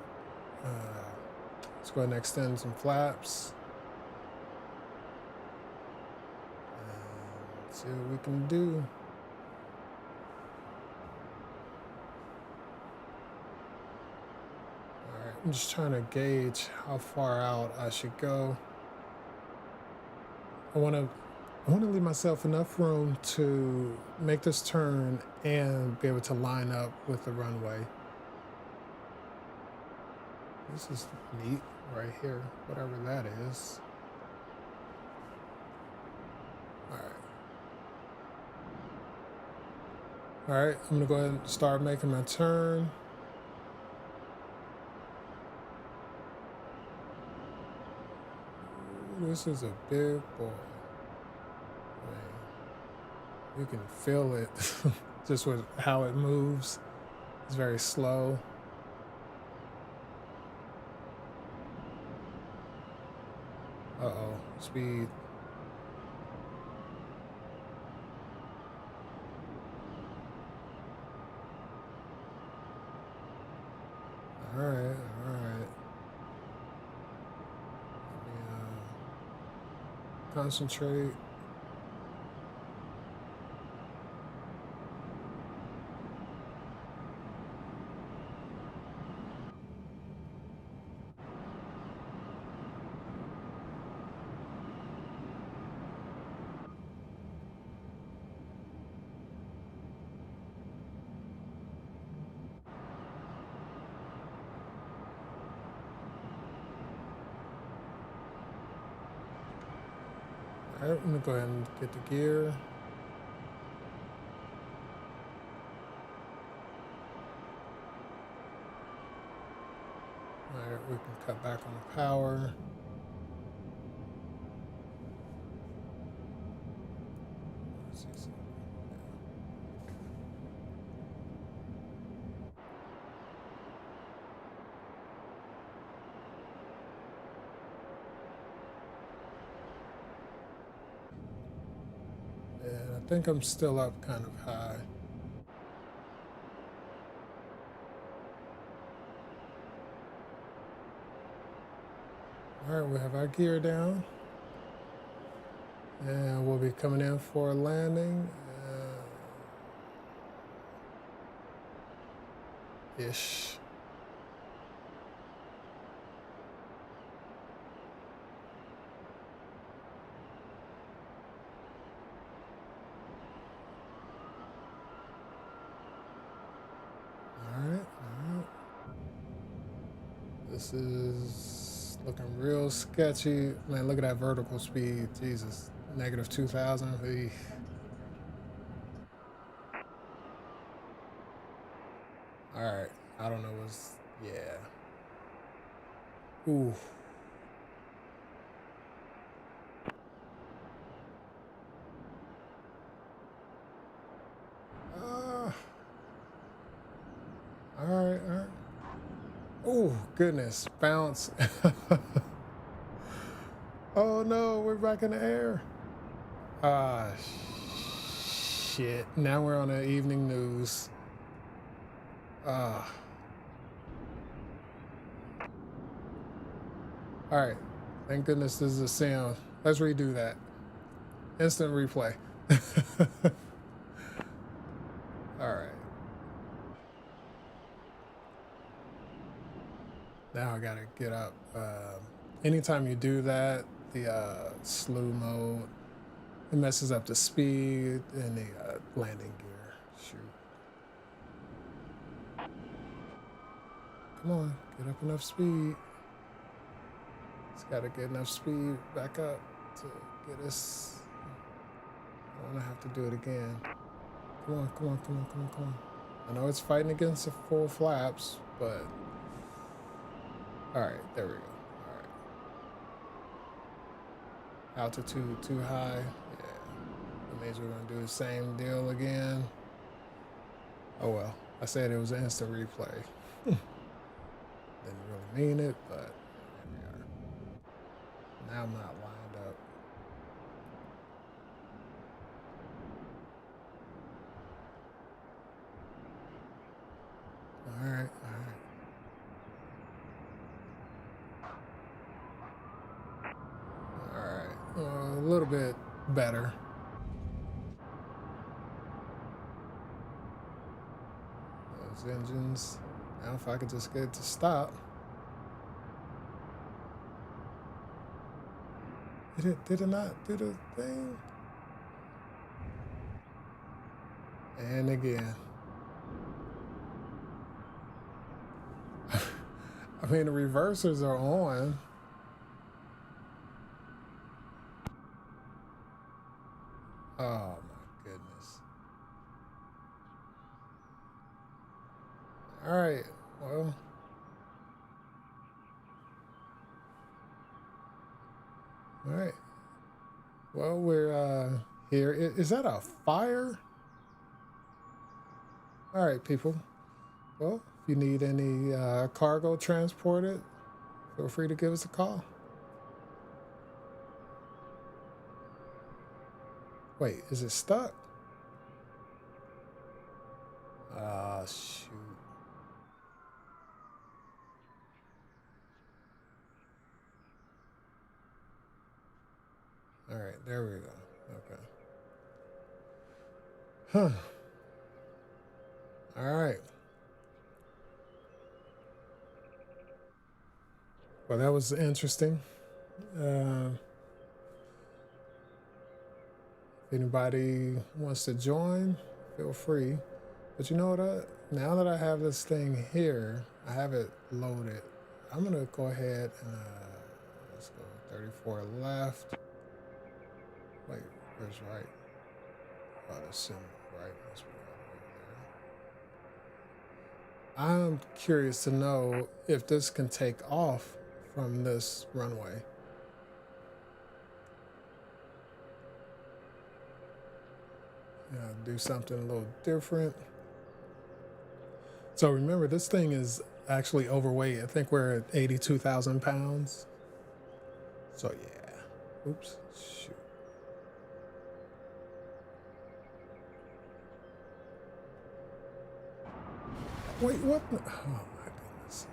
A: let's go ahead and extend some flaps. And see what we can do. I'm just trying to gauge how far out I should go. I want to leave myself enough room to make this turn and be able to line up with the runway. This is neat right here, whatever that is. All right, I'm gonna go ahead and start making my turn. This is a big boy. Man, you can feel it just with how it moves. It's very slow. Uh-oh, speed. All right, all right. Let me concentrate. All right, I'm gonna go ahead and get the gear. we can cut back on the power. Let's see something. Yeah, I think I'm still up kind of high. All right, we have our gear down. And we'll be coming in for a landing. Ish. All right. This is looking real sketchy. Man, look at that vertical speed. Jesus. Negative 2,000. All right. I don't know what's. Yeah. Ooh. All right. All right. Oh, goodness. Bounce. Oh, no. We're back in the air. Ah, shit. Now we're on the evening news. Ah. All right. Thank goodness this is a sound. Let's redo that. Instant replay. All right. Now I gotta get up. Anytime you do that, the slew mode, it messes up the speed and the landing gear. Shoot. Come on, get up enough speed. It's gotta get enough speed back up to get us. I don't wanna have to do it again. Come on, come on, come on, come on, come on. I know it's fighting against the full flaps, but all right, there we go. All right. Altitude too high. Yeah. That means we're gonna do the same deal again. Oh well. I said it was an instant replay. Didn't really mean it, but here we are. Now I'm not lined up. All right, all right. All right. A little bit better. Those engines. Now if I could just get it to stop. Did it not do the thing? And again. I mean, the reversers are on. Oh my goodness. All right, well. All right. Well, we're here. Is that a fire? All right, people. Well, if you need any cargo transported, feel free to give us a call. Wait, is it stuck? Ah, shoot. All right, there we go. Okay. Huh. All right. Well, that was interesting. If anybody wants to join, feel free. But you know what? Now that I have this thing here, I have it loaded. I'm gonna go ahead and let's go 34 left. Wait, where's right? Oh, the sim right must be all the way I'm curious to know if this can take off from this runway. Do something a little different. So remember, this thing is actually overweight. I think we're at 82,000 pounds. So yeah. Oops. Shoot. Wait, what? Oh my goodness.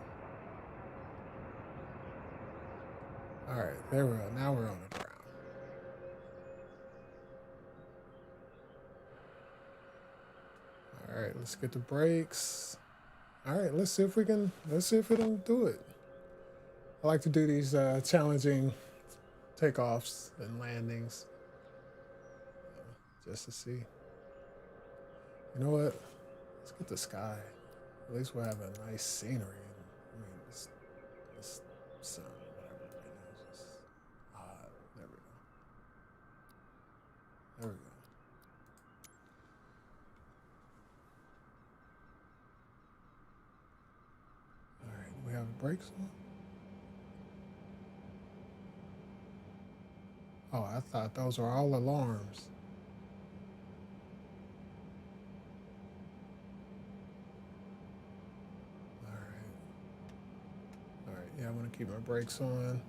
A: All right, there we go. Now we're on the ground. All right, let's get the brakes. All right, let's see if we can do it. I like to do these challenging takeoffs and landings just to see. You know what? Let's get the sky. At least we'll have a nice scenery. I mean, this sun, whatever right now, is just hot. There we go. There we go. All right, we have the brakes on. Oh, I thought those were all alarms. All right. All right, yeah, I want to keep my brakes on.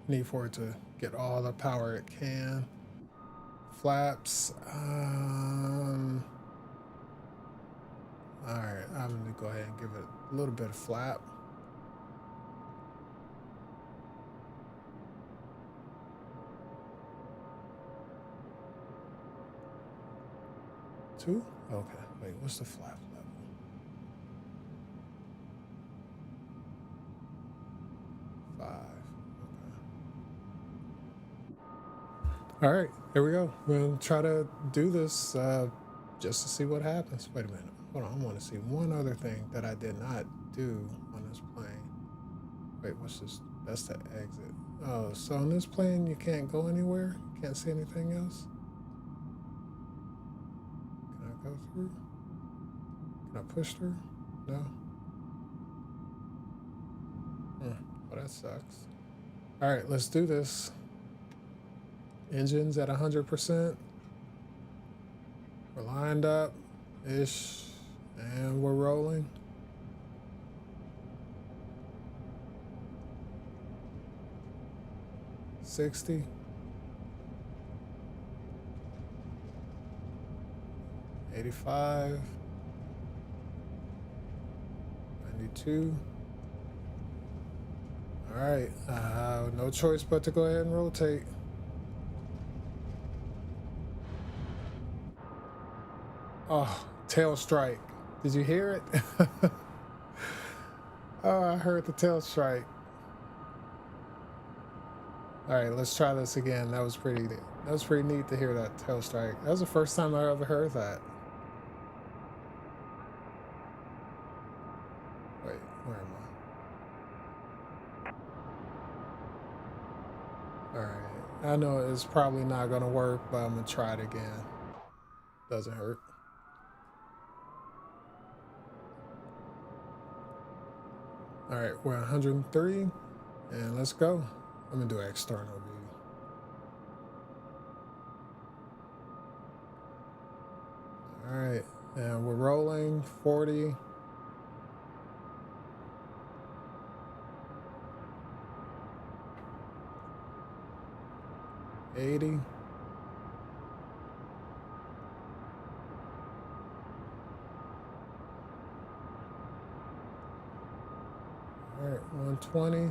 A: Need for it to get all the power it can. Flaps. All right, I'm gonna go ahead and give it a little bit of flap. Two? Okay, wait, what's the flap level? 5. Okay. All right, here we go. We'll try to do this just to see what happens. Wait a minute. Hold on, I want to see one other thing that I did not do on this plane. Wait, what's this? That's the exit. Oh, so on this plane you can't go anywhere? You can't see anything else? Can I go through? Can I push through? No? Well, that sucks. All right, let's do this. Engines at 100%. We're lined up ish, and we're rolling. $60. 85. 92. All right, no choice but to go ahead and rotate. Oh, tail strike. Did you hear it? Oh, I heard the tail strike. All right, let's try this again. That was pretty neat to hear that tail strike. That was the first time I ever heard that. Wait, where am I? All right, I know it's probably not gonna work, but I'm gonna try it again. Doesn't hurt. All right, we're 103, and let's go. I'm gonna do external view. All right, and we're rolling 40. 80. All right, 120.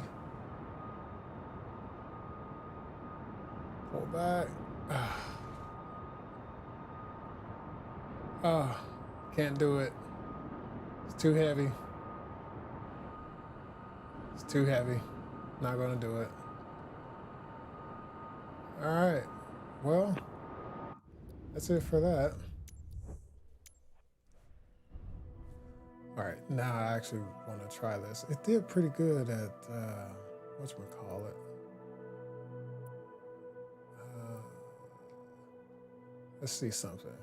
A: Pull back. Oh, can't do it. It's too heavy. It's too heavy. Not gonna do it. All right. Well, that's it for that. All right, now I actually want to try this. It did pretty good at whatchamacallit. Let's see something.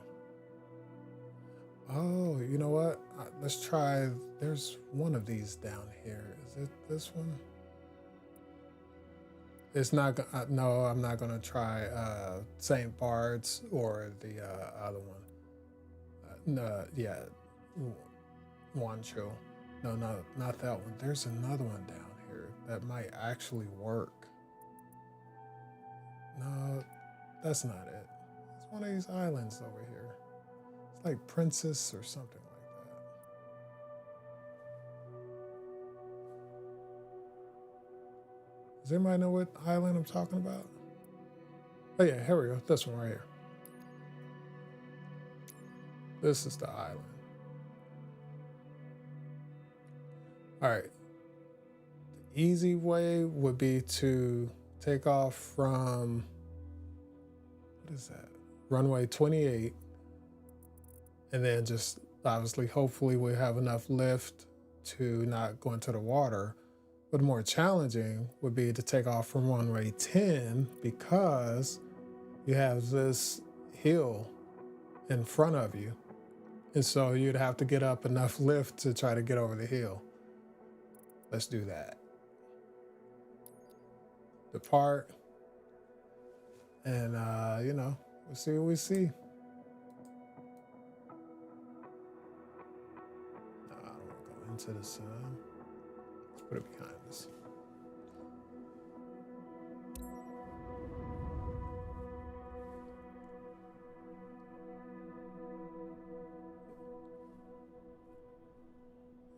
A: Oh, you know what? Let's try. There's one of these down here. Is it this one? It's not. No, I'm not gonna try Saint Bard's or the other one. No, yeah, Wancho. No, no, not that one. There's another one down here that might actually work. No, that's not it. It's one of these islands over here. It's like Princess or something like that. Does anybody know what island I'm talking about? Oh yeah, here we go. This one right here. This is the island. All right. The easy way would be to take off from, what is that? Runway 28. And then just obviously, hopefully we have enough lift to not go into the water. But more challenging would be to take off from runway 10 because you have this hill in front of you. And so you'd have to get up enough lift to try to get over the hill. Let's do that. Depart. And, we'll see what we see. No, I don't want to go into the sun. Let's put it behind us.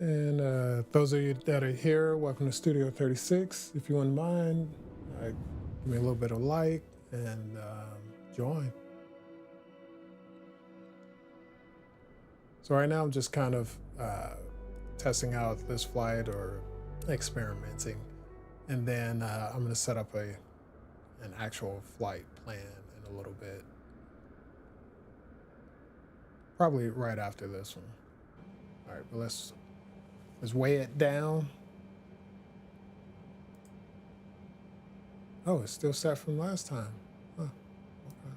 A: And those of you that are here, welcome to Studio 36. If you wouldn't mind, give me a little bit of like and join. So right now I'm just kind of testing out this flight or experimenting. And then I'm going to set up an actual flight plan in a little bit. Probably right after this one. All right, but let's weigh it down. Oh, it's still set from last time. Huh. Okay.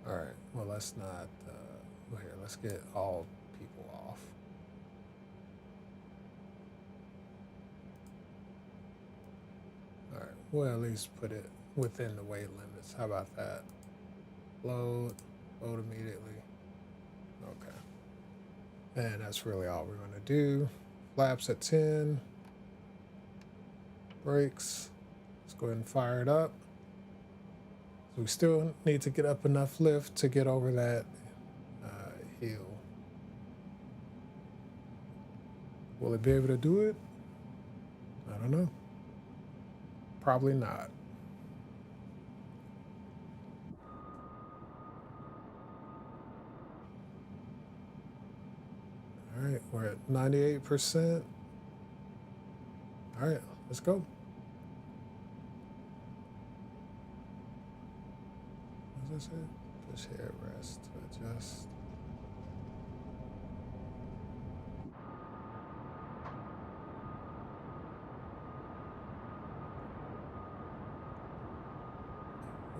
A: All right. Well, let's not. Well, here, let's get all people off. All right. We'll at least put it within the weight limits. How about that? Load immediately. Okay. And that's really all we're going to do. Flaps at 10. Brakes. Let's go ahead and fire it up. So we still need to get up enough lift to get over that hill. Will it be able to do it? I don't know. Probably not. All right, we're at 98%. All right, let's go. What does it say? Push here, rest to adjust.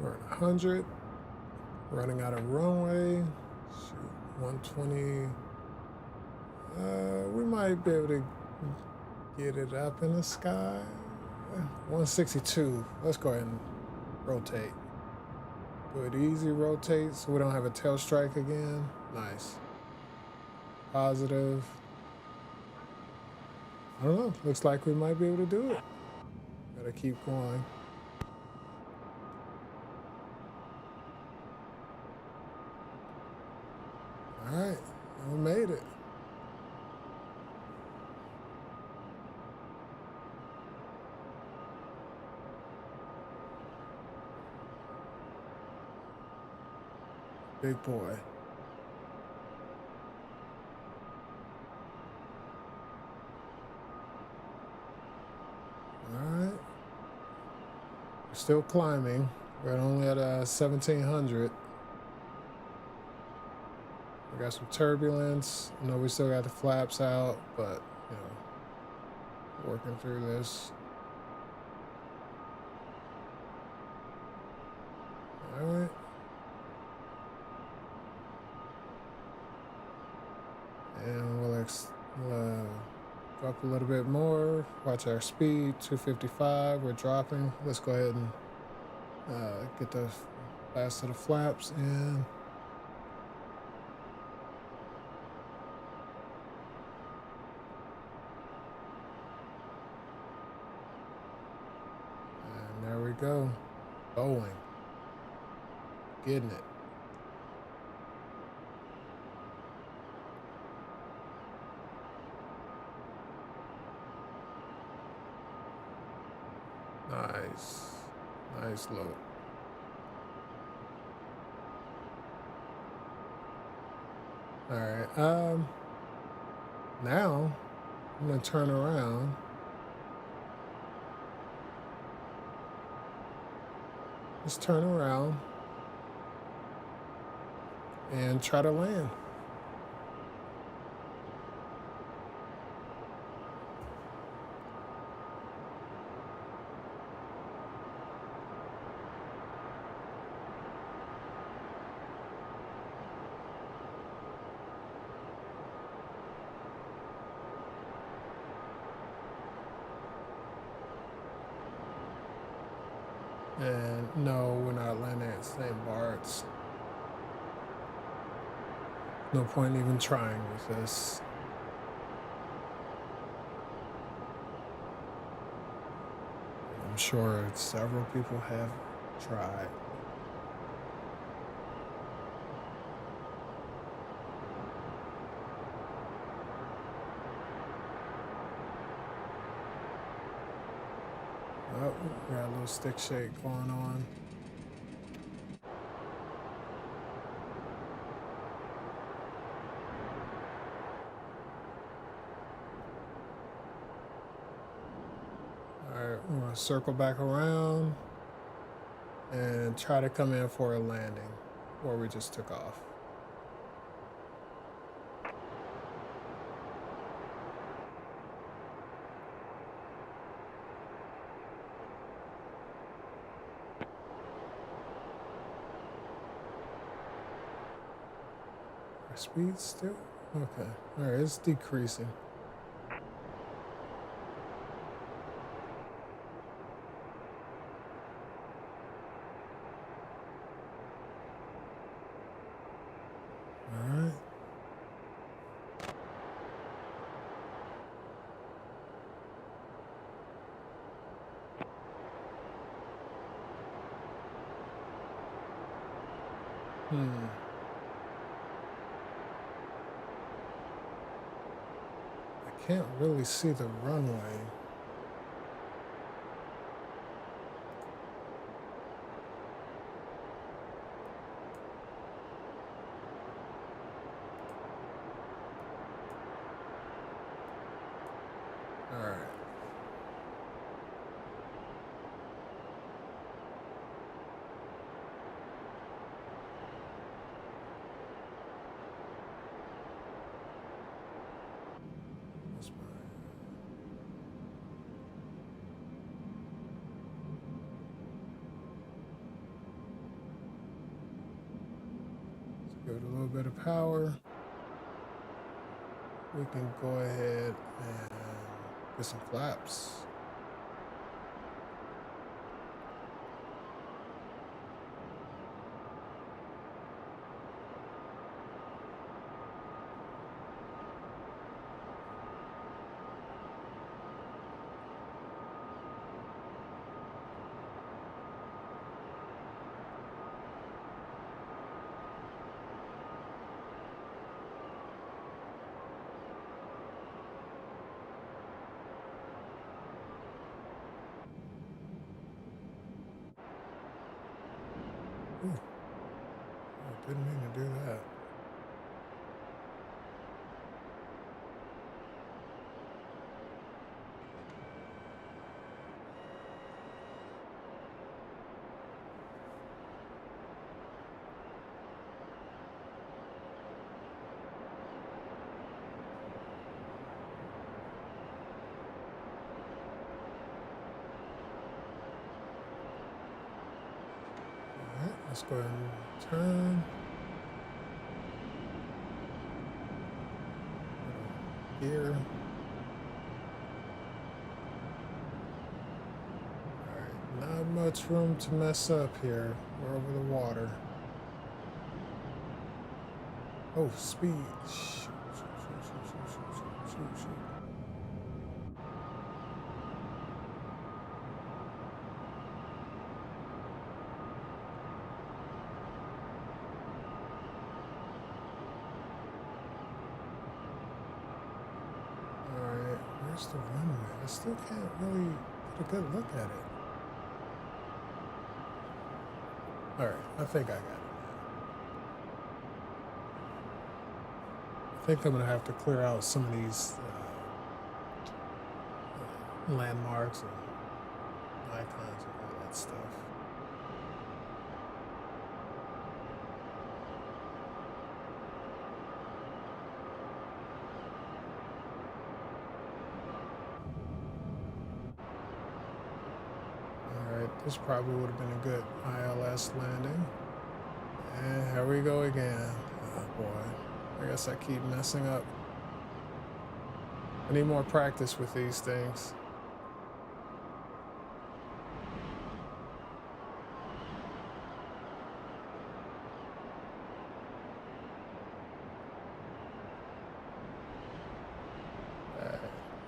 A: We're at 100. Running out of runway. Shoot, 120. We might be able to get it up in the sky. 162. Let's go ahead and rotate. Good, easy rotate so we don't have a tail strike again. Nice. Positive. I don't know. Looks like we might be able to do it. Gotta keep going. All right, we made it. Big boy. All right. We're still climbing. We're only at 1,700. We got some turbulence. I know we still got the flaps out, but, working through this. All right. a little bit more. Watch our speed, 255. We're dropping. Let's go ahead and get the last of the flaps in. And there we go. Going. Getting it. Nice. Nice look. All right. Now I'm gonna turn around. Just turn around and try to land. And no, we're not landing at St. Bart's. No point even trying with this. I'm sure several people have tried. Oh, we got a little stick shake going on. All right, we're gonna circle back around and try to come in for a landing where we just took off. Our speed still? Okay, all right, it's decreasing. All right. I can't really see the runway. All right. That's fine. Let's give it a little bit of power. We can go ahead and get some flaps. Ooh. I didn't mean to do that. All right, let's go ahead and turn. Here. much room to mess up here. We're over the water. Oh, speed. Shoot, shoot, shoot, shoot, shoot, shoot, shoot, shoot. Alright, where's the runway? I still can't really get a good look at it. Alright, I think I got it. I think I'm gonna have to clear out some of these landmarks and icons and all that stuff. Alright, this probably would have been a good ILS landing. And here we go again. Oh boy, I guess I keep messing up. I need more practice with these things.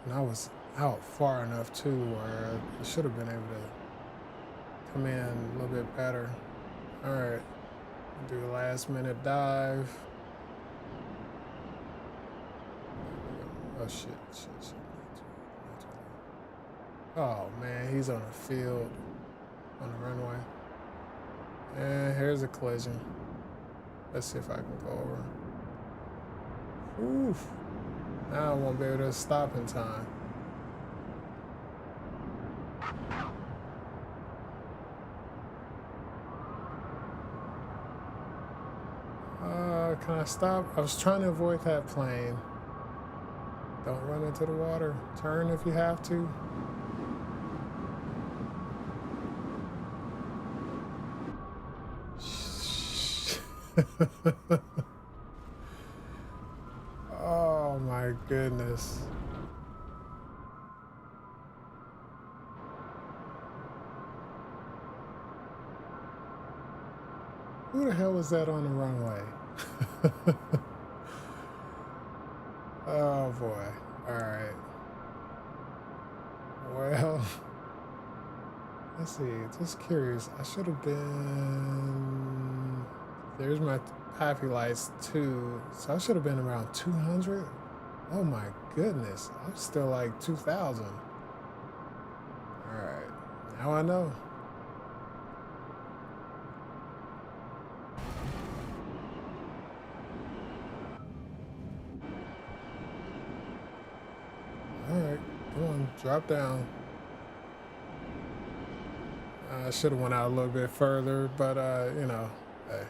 A: And I was out far enough too where I should have been able to come in a little bit better. All right, do a last minute dive. Oh shit, shit, shit. Oh man, he's on the field, on the runway. And here's a collision. Let's see if I can go over. Oof. Now I won't be able to stop in time. Can I stop? I was trying to avoid that plane. Don't run into the water. Turn if you have to. Oh my goodness. Who the hell was that on the runway? Oh boy. All right. Well, let's see. Just curious. I should have been. There's my happy lights too. So I should have been around 200. Oh my goodness. I'm still like 2,000. All right. Now I know. Alright, come on, drop down. I should have went out a little bit further, but you know, hey.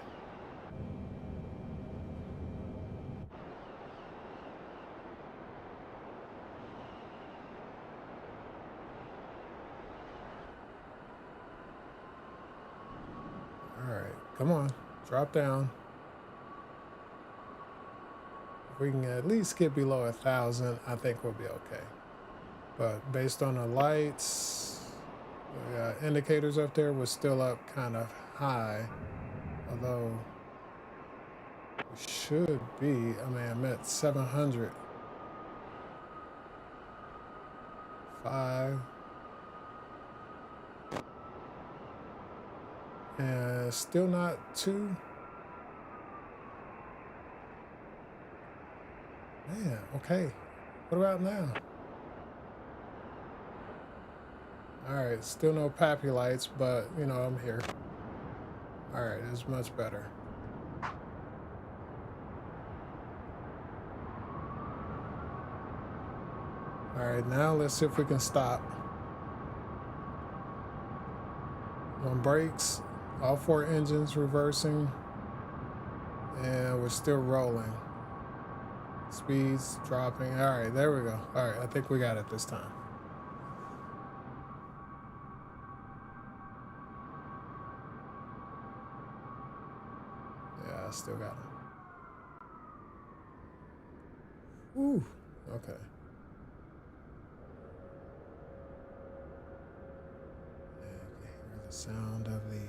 A: Alright, come on, drop down. If we can at least get below 1,000, I think we'll be okay. But based on the lights, the indicators up there was still up kind of high. Although we should be, I mean, I'm at 700. 5. And still not 2. Man, okay. What about now? Alright, still no pappy lights, but, you know, I'm here. Alright, it's much better. Alright, now let's see if we can stop. On brakes, all 4 engines reversing, and we're still rolling. Speeds dropping. Alright, there we go. Alright, I think we got it this time. Yeah, I still got it. Ooh, okay. Sound of the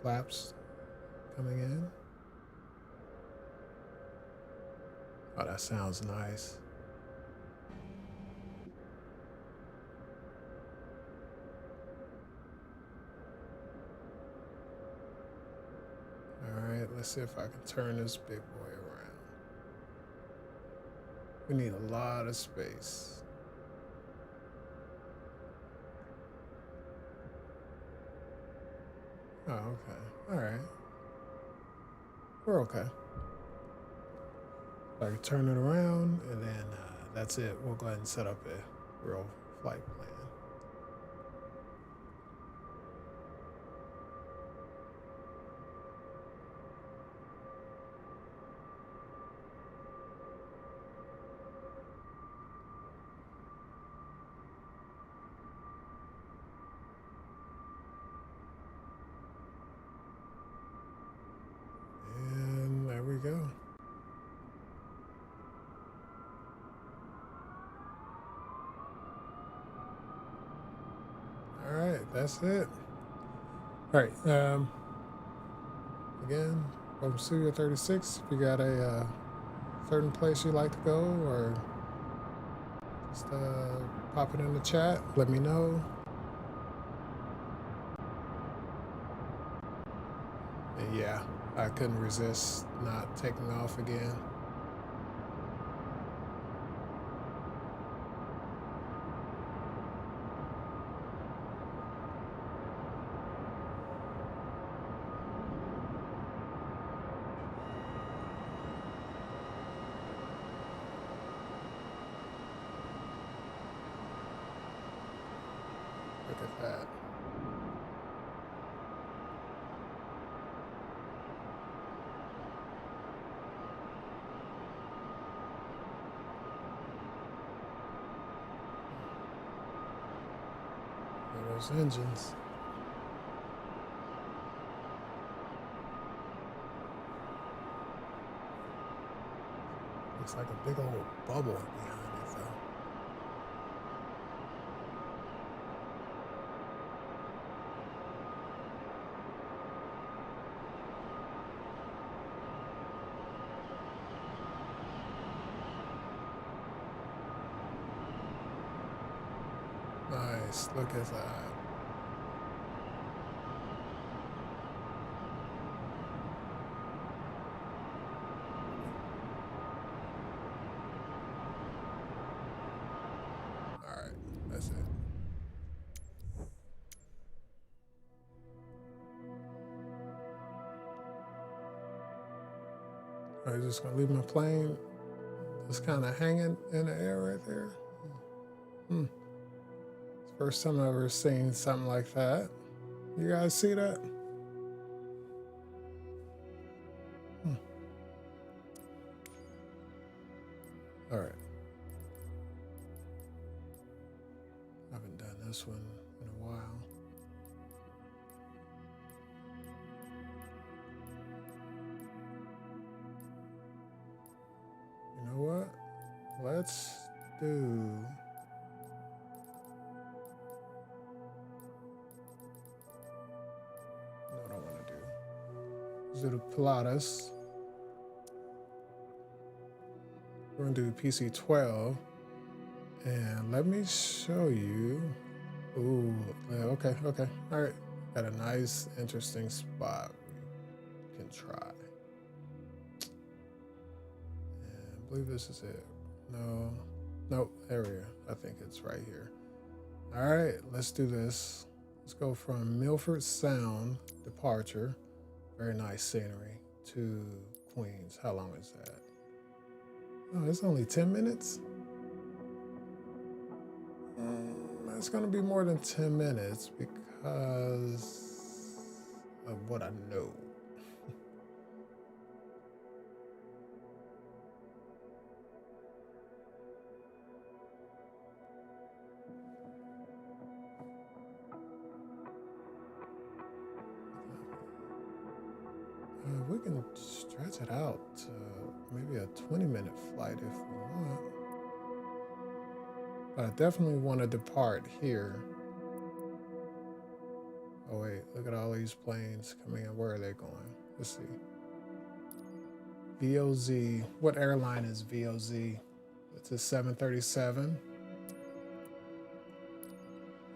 A: flaps coming in. Oh, that sounds nice. All right, let's see if I can turn this big boy around. We need a lot of space. Oh, okay. All right. We're okay. I can turn it around, and then that's it. We'll go ahead and set up a real flight plan. And there we go. All right, that's it. All right. Again, from Studio 36. If you got a certain place you'd like to go, or just pop it in the chat, let me know. And yeah, I couldn't resist not taking off again. Look at that. Look at those engines. Looks like a big old bubble behind it, though. Nice, look at that. All right, that's it. I'm just gonna leave my plane just kind of hanging in the air right there. First time I've ever seen something like that. You guys see that? All right. I haven't done this one in a while. You know what? Let's do... What I want to do. Let's do the Pilatus. We're going to do PC-12. And let me show you. Ooh, okay. All right. Got a nice, interesting spot we can try. And I believe this is it. No, area. I think it's right here. All right, let's do this. Let's go from Milford Sound departure. Very nice scenery to Queens. How long is that? Oh, it's only 10 minutes. It's going to be more than 10 minutes because of what I know. We can stretch it out to maybe a 20-minute flight if we want. But I definitely want to depart here Oh wait, look at all these planes coming in. Where are they going? Let's see. VOZ. What airline is VOZ? It's a 737.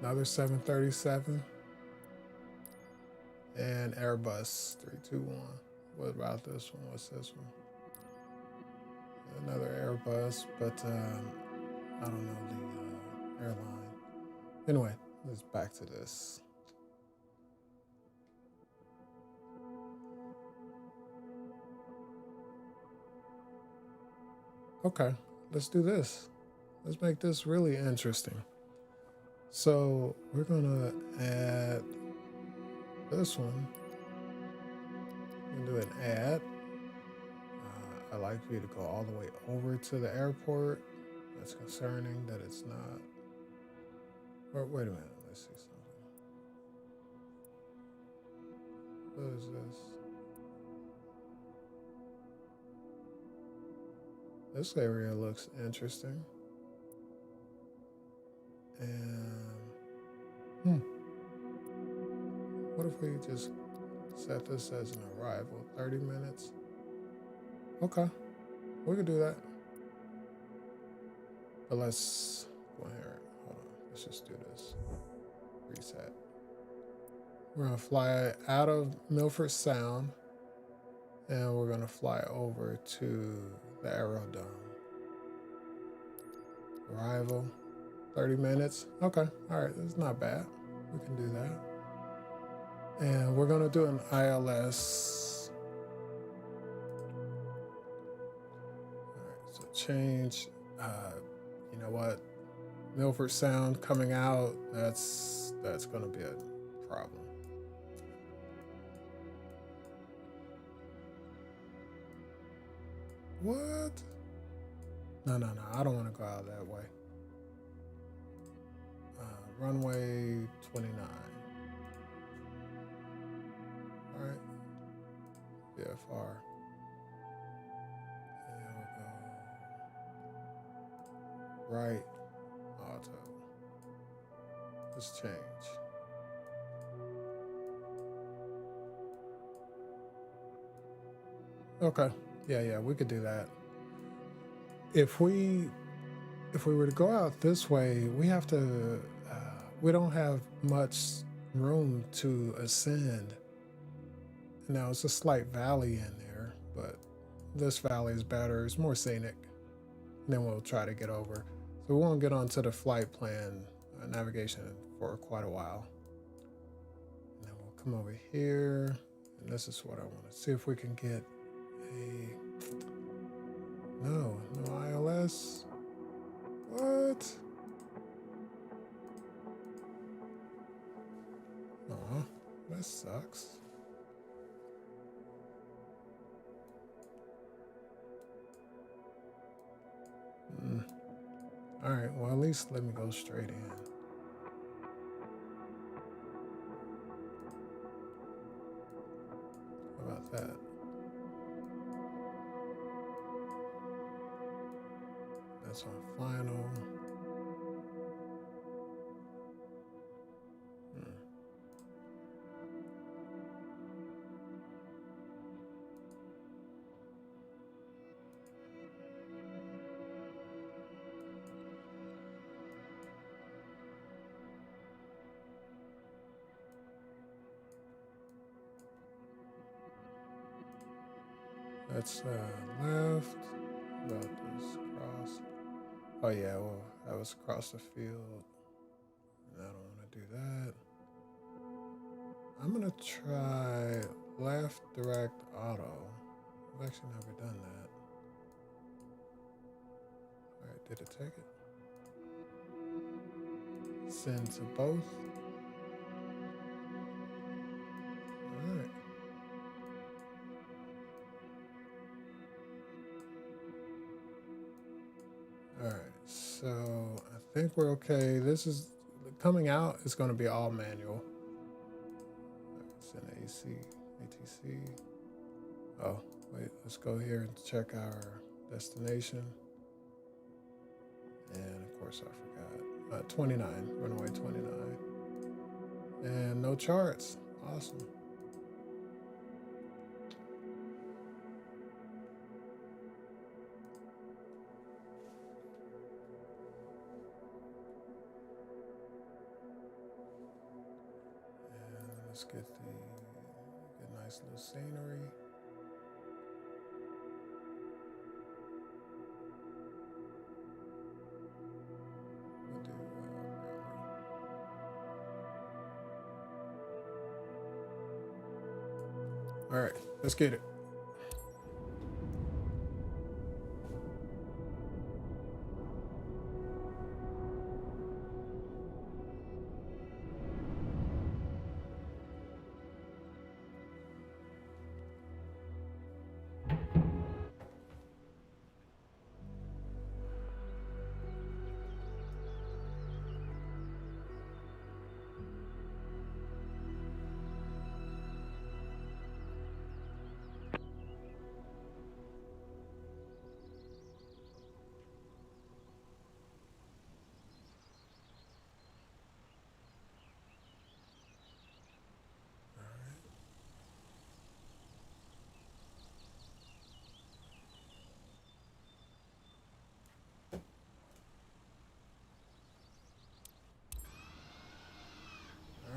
A: Another 737. And Airbus 321. What about this one? What's this one? Another Airbus, but I don't know the airline. Anyway, let's back to this. Okay, let's do this. Let's make this really interesting. So we're gonna add this one. We're gonna do an add. I like for you to go all the way over to the airport. That's concerning that it's not. Or wait a minute, let's see something. What is this? This area looks interesting. And what if we just set this as an arrival? 30 minutes? Okay, we could do that. But let's go here. Hold on, let's just do this. Reset. We're gonna fly out of Milford Sound and we're gonna fly over to the Aerodrome. Arrival, 30 minutes. Okay, all right, that's not bad. We can do that. And we're gonna do an ILS. All right, so change, you know what? Milford Sound coming out, that's gonna be a problem. What? No, I don't want to go out that way. Runway 29. All right. VFR. And we'll go right auto. Let's change. Okay. Yeah, we could do that. If we were to go out this way, we have to. We don't have much room to ascend. Now it's a slight valley in there, but this valley is better. It's more scenic. And then we'll try to get over. So we won't get onto the flight plan navigation for quite a while. And then we'll come over here, and this is what I want to see if we can get a. No ILS. What? Aw, that sucks. All right, well, at least let me go straight in. How about that? That's on final. That's left. About this cross. Oh yeah, well, that was across the field. I don't want to do that. I'm gonna try left direct auto. I've actually never done that. All right, did it take it? Send to both. All right. All right, so I think we're okay. This is coming out. It's going to be all manual. Send AC, ATC. Oh, wait, let's go here and check our destination. And of course, I forgot. 29, runway 29. And no charts. Awesome. And let's get a nice little scenery. All right, let's get it.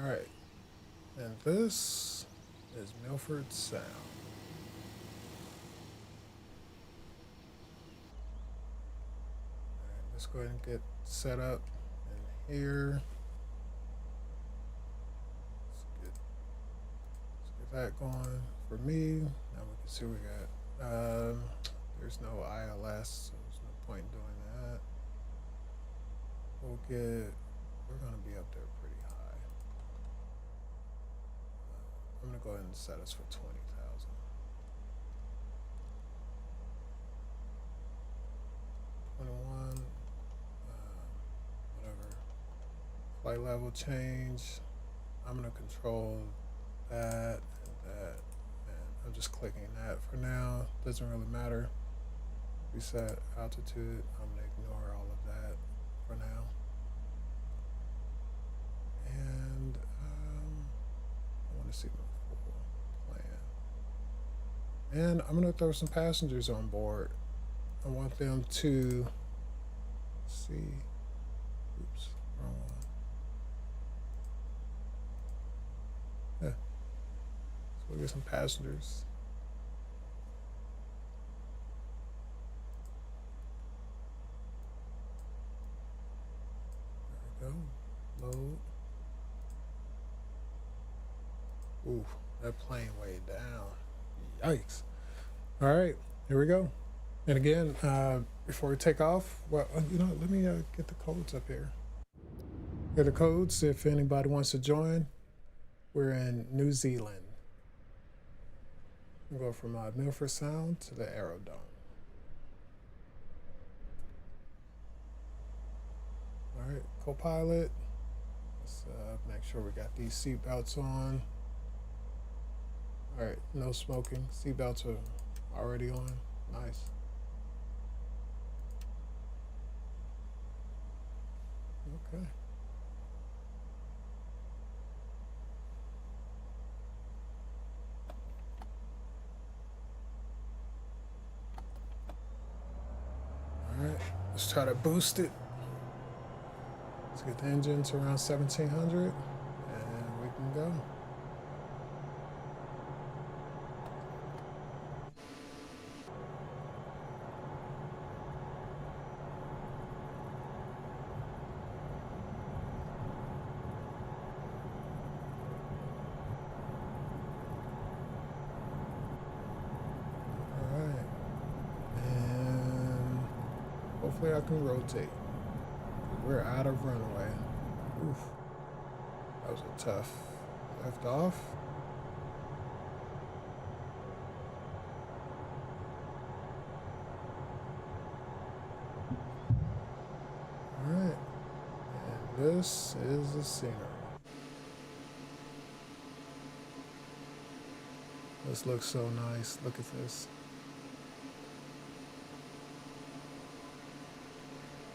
A: All right, and this is Milford Sound. All right, let's go ahead and get set up in here. Let's get that going for me. Now we can see what we got. There's no ILS, so there's no point in doing that. We're gonna be up there pretty high. I'm gonna go ahead and set us for 20,000. 21, whatever. Flight level change. I'm gonna control that and that. And I'm just clicking that for now. Doesn't really matter. Reset altitude. I'm gonna ignore all of that for now. And I want to see my full plan. And I'm gonna throw some passengers on board. I want them to see. Oops, wrong one. Yeah. So we'll get some passengers. There we go. Load. Ooh, that plane way down. Yikes. All right, here we go. And again, before we take off, well, let me get the codes up here. Here are the codes if anybody wants to join. We're in New Zealand. We'll go from Milford Sound to the Aerodrome. All right, co-pilot. Let's make sure we got these seat belts on. All right, no smoking. Seat belts are already on. Nice. Okay. All right, let's try to boost it. Let's get the engine to around 1700 and we can go. All right, and hopefully I can rotate. We're out of runway. Oof. That was a tough lift off. All right. And this is the scenery. This looks so nice. Look at this.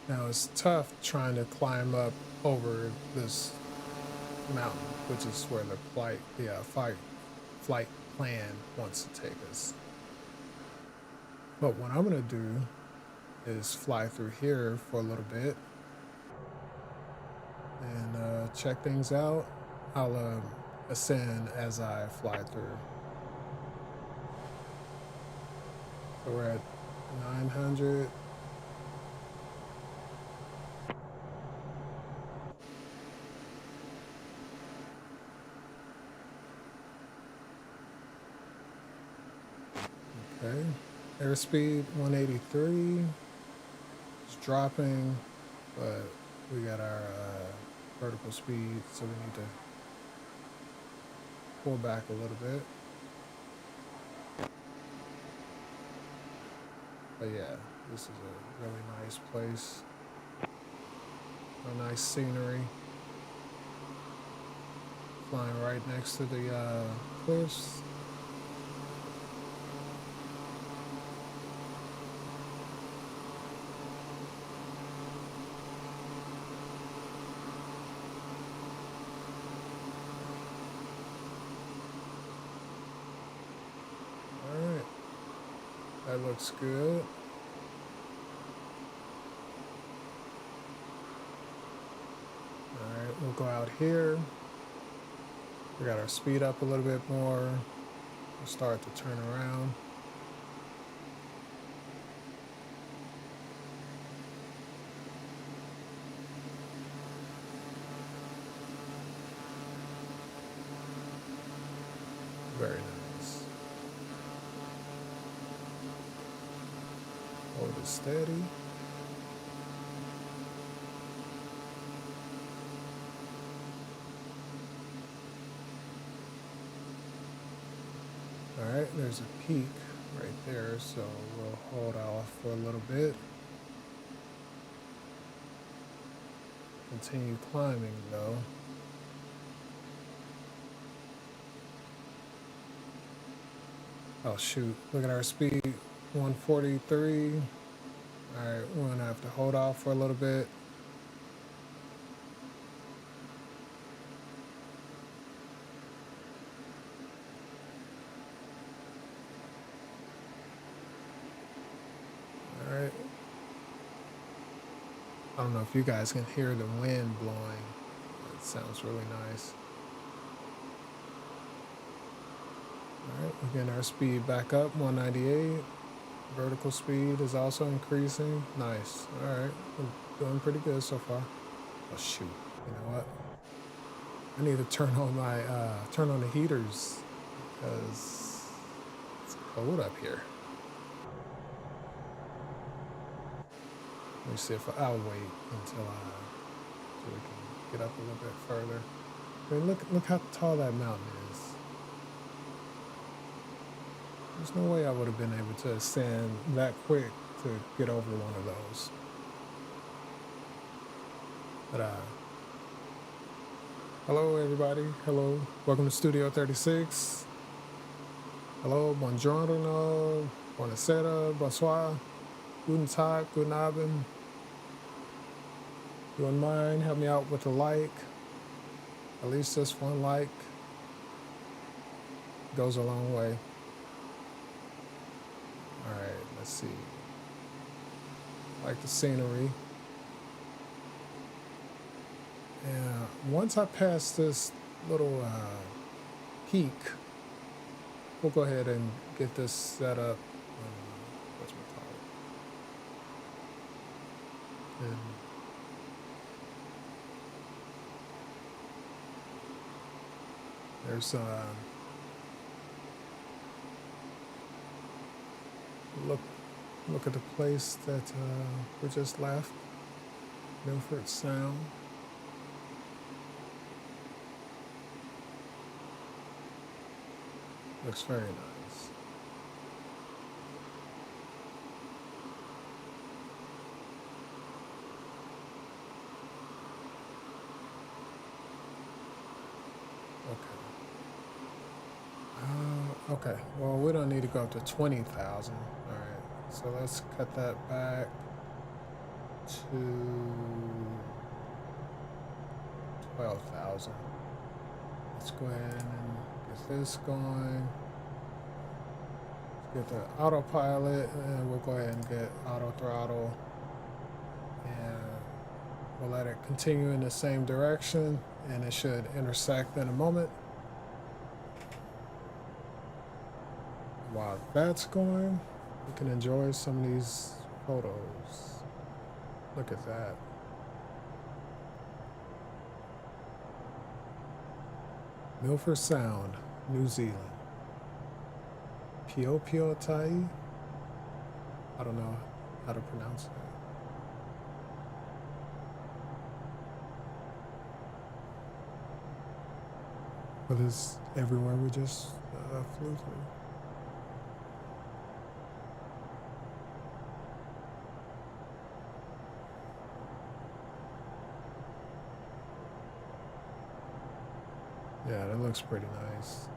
A: Now it's tough trying to climb up over this mountain, which is where the flight plan wants to take us. But what I'm gonna do is fly through here for a little bit and check things out. I'll ascend as I fly through. So we're at 900. Okay. Airspeed 183. It's dropping, but we got our vertical speed, so we need to pull back a little bit. But yeah, this is a really nice place. A nice scenery. Flying right next to the cliffs. Alright. That looks good. Alright, we'll go out here. We got our speed up a little bit more. We'll start to turn around. Very nice. Hold it steady. Alright, there's a peak right there, so we'll hold off for a little bit. Continue climbing though. Oh shoot, look at our speed, 143. Alright, we're gonna have to hold off for a little bit. Alright. I don't know if you guys can hear the wind blowing. It sounds really nice. Alright, we're getting our speed back up, 198. Vertical speed is also increasing. Nice. Alright, we're doing pretty good so far. Oh shoot, you know what? I need to turn on my turn on the heaters because it's cold up here. Let me see if I'll wait until so we can get up a little bit further. I mean, look how tall that mountain is. There's no way I would have been able to ascend that quick to get over one of those. But hello everybody. Hello. Welcome to Studio 36. Hello, buongiorno, buonasera, bonsoir, guten tag, guten abend. If you wouldn't mind, help me out with a like. At least just one like goes a long way. All right, let's see. Like the scenery. And once I pass this little peak, we'll go ahead and get this set up. What's my call? And there's look at the place that we just left, Milford Sound. Looks very nice. Okay. Okay. Well, we don't need to go up to 20,000. All right. So let's cut that back to 12,000. Let's go ahead and get this going. Get the autopilot, and we'll go ahead and get auto throttle, and we'll let it continue in the same direction, and it should intersect in a moment. While that's going, you can enjoy some of these photos. Look at that. Milford Sound, New Zealand. Pio Tai. I don't know how to pronounce that. But it's everywhere we just flew through. Yeah, that looks pretty nice.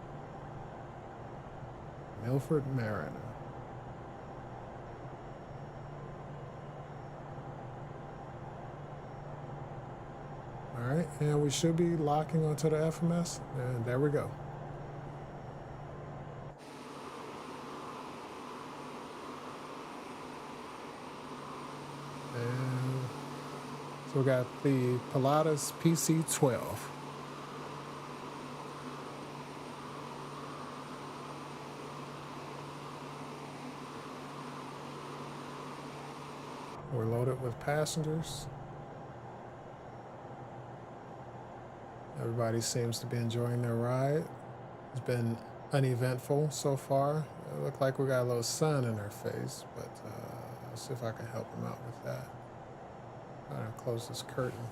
A: Milford Mariner. All right, and we should be locking onto the FMS, and there we go. And so we got the Pilatus PC-12. We're loaded with passengers. Everybody seems to be enjoying their ride. It's been uneventful so far. It looked like we got a little sun in our face, but let's see if I can help them out with that. I'm gonna close this curtain.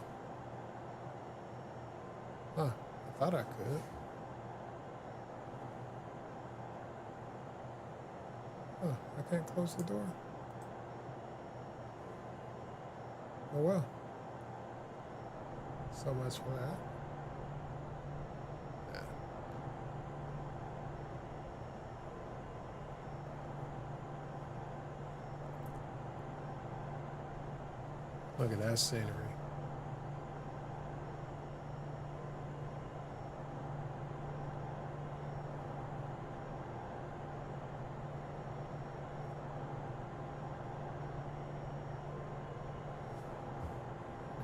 A: Huh, I thought I could. Huh, I can't close the door. Oh well. So much for that. Yeah. Look at that scenery.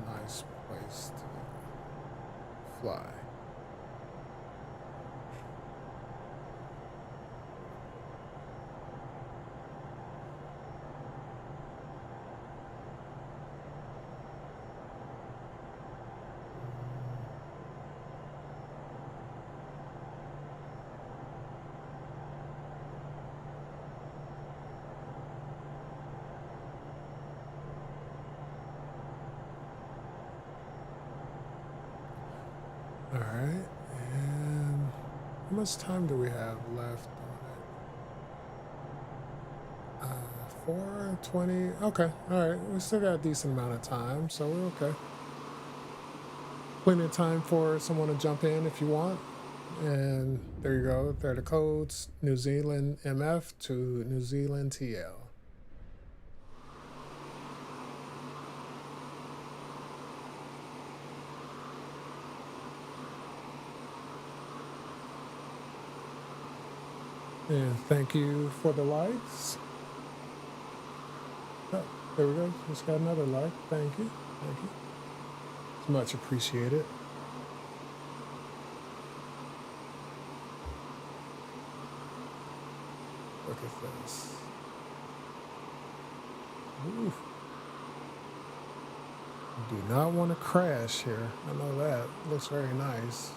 A: Nice place to fly. All right, and how much time do we have left on it? 4:20. Okay, all right. We still got a decent amount of time, so we're okay. Plenty of time for someone to jump in if you want. And there you go. There are the codes: New Zealand MF to New Zealand TL. And thank you for the likes. Oh, there we go. Just got another like. Thank you. Thank you. It's much appreciated. Look at this. Ooh. Do not want to crash here. I know that. Looks very nice.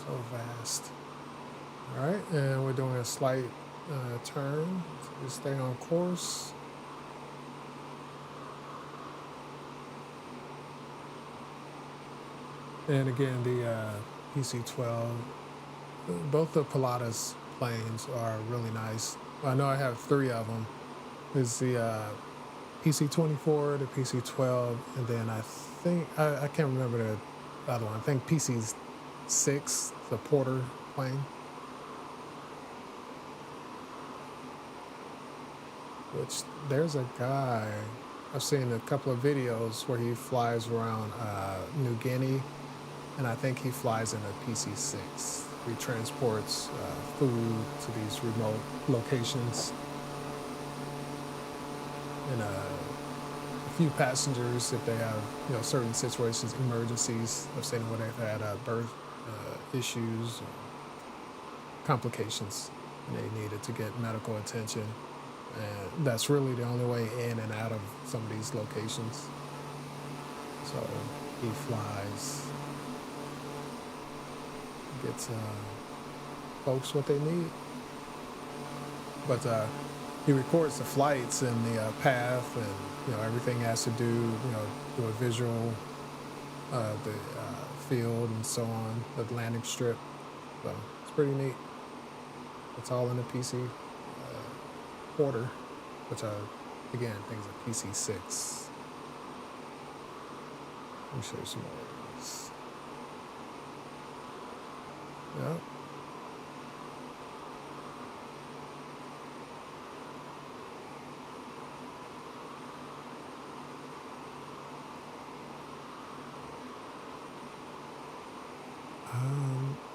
A: So vast. All right, and we're doing a slight turn. So we stay on course. And again, the PC-12, both the Pilatus planes are really nice. I know I have 3 of them. There's the PC-24, the PC-12, and then I think, I can't remember the other one. I think PC-6, the Porter plane. Which, there's a guy I've seen a couple of videos where he flies around New Guinea, and I think he flies in a PC-6. He transports food to these remote locations, and a few passengers if they have certain situations, emergencies. I've seen where they've had birth issues, complications, and they needed to get medical attention. And that's really the only way in and out of some of these locations. So he flies, gets folks what they need. But he records the flights and the path, and everything has to do do a visual of the field and so on, the landing strip. So it's pretty neat. It's all in a PC order, which again, I think is a PC-6. Let me show you some more of these. Yep.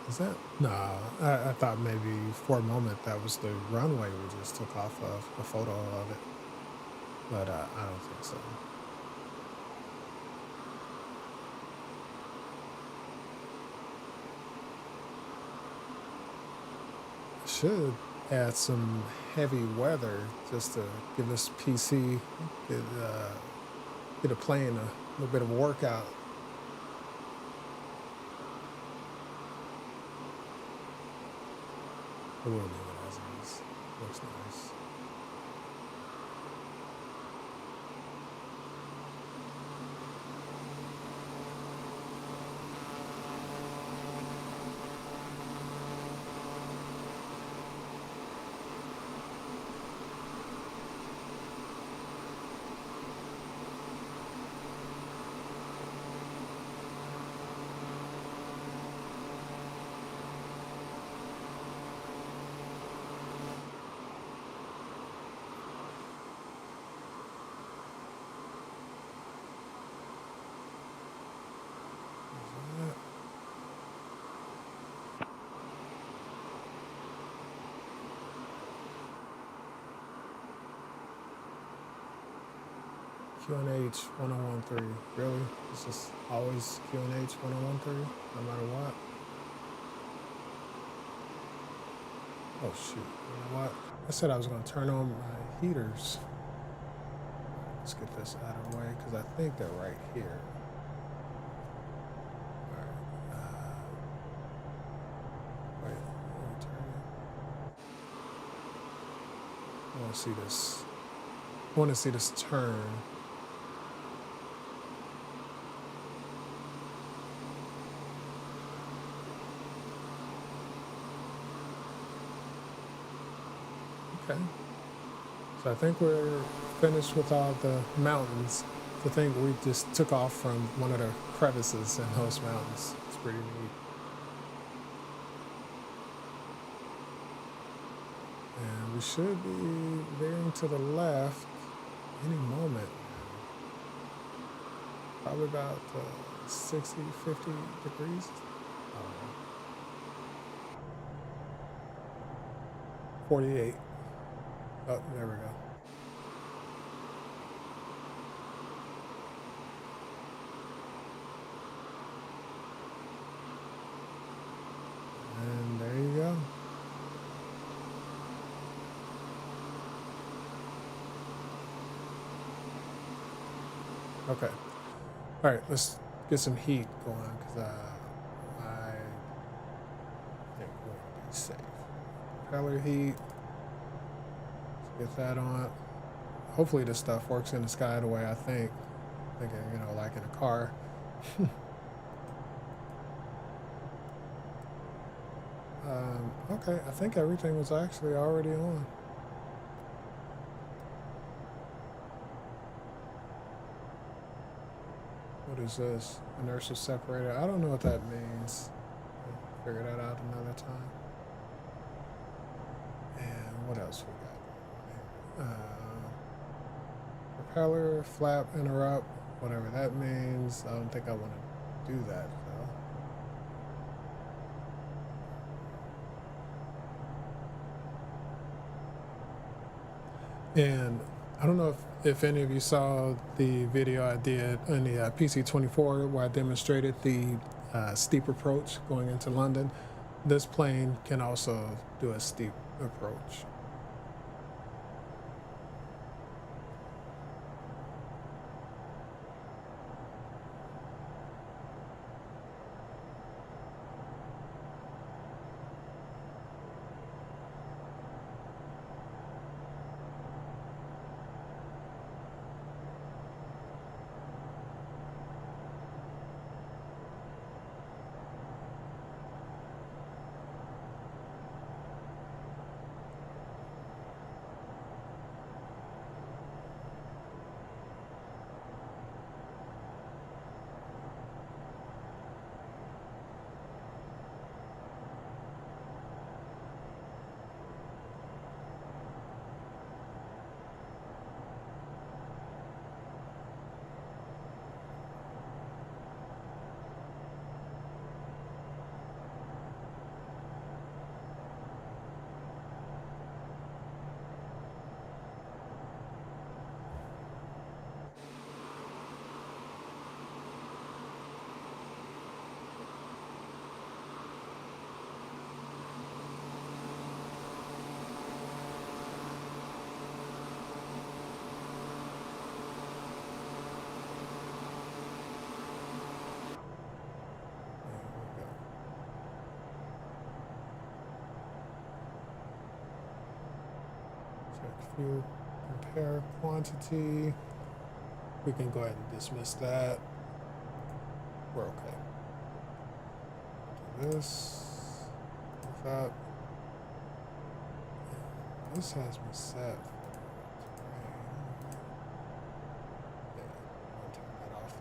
A: Is that? Nah, I thought maybe for a moment that was the runway we just took off of, a photo of it. But I don't think so. Should add some heavy weather just to give this PC, get a plane a little bit of a workout. I will leave it as it is. Looks nice. QNH 1013. Really? It's just always QNH 1013, no matter what? Oh shoot, you know what? I said I was gonna turn on my heaters. Let's get this out of the way, because I think they're right here. Alright, wait, let me turn it. I wanna see this. I wanna see this turn. Okay. So I think we're finished with all the mountains. I think we just took off from one of the crevices in those mountains. It's pretty neat. And we should be veering to the left any moment. Probably about 60, 50 degrees. I don't know. 48. Oh, there we go. And there you go. Okay. All right, let's get some heat going, because I think we want to be safe. Propeller heat. Get that on. Hopefully this stuff works in the sky the way I think. Thinking, like in a car. Okay, I think everything was actually already on. What is this? Inertial separator. I don't know what that means. I'll figure that out another time. And what else we got? propeller, flap, interrupt, whatever that means. I don't think I want to do that though. And I don't know if any of you saw the video I did on the PC-24 where I demonstrated the steep approach going into London. This plane can also do a steep approach. Fuel compare quantity. We can go ahead and dismiss that. We're okay. Do this. Move up. This has me set for terrain. Yeah, I'll turn that off.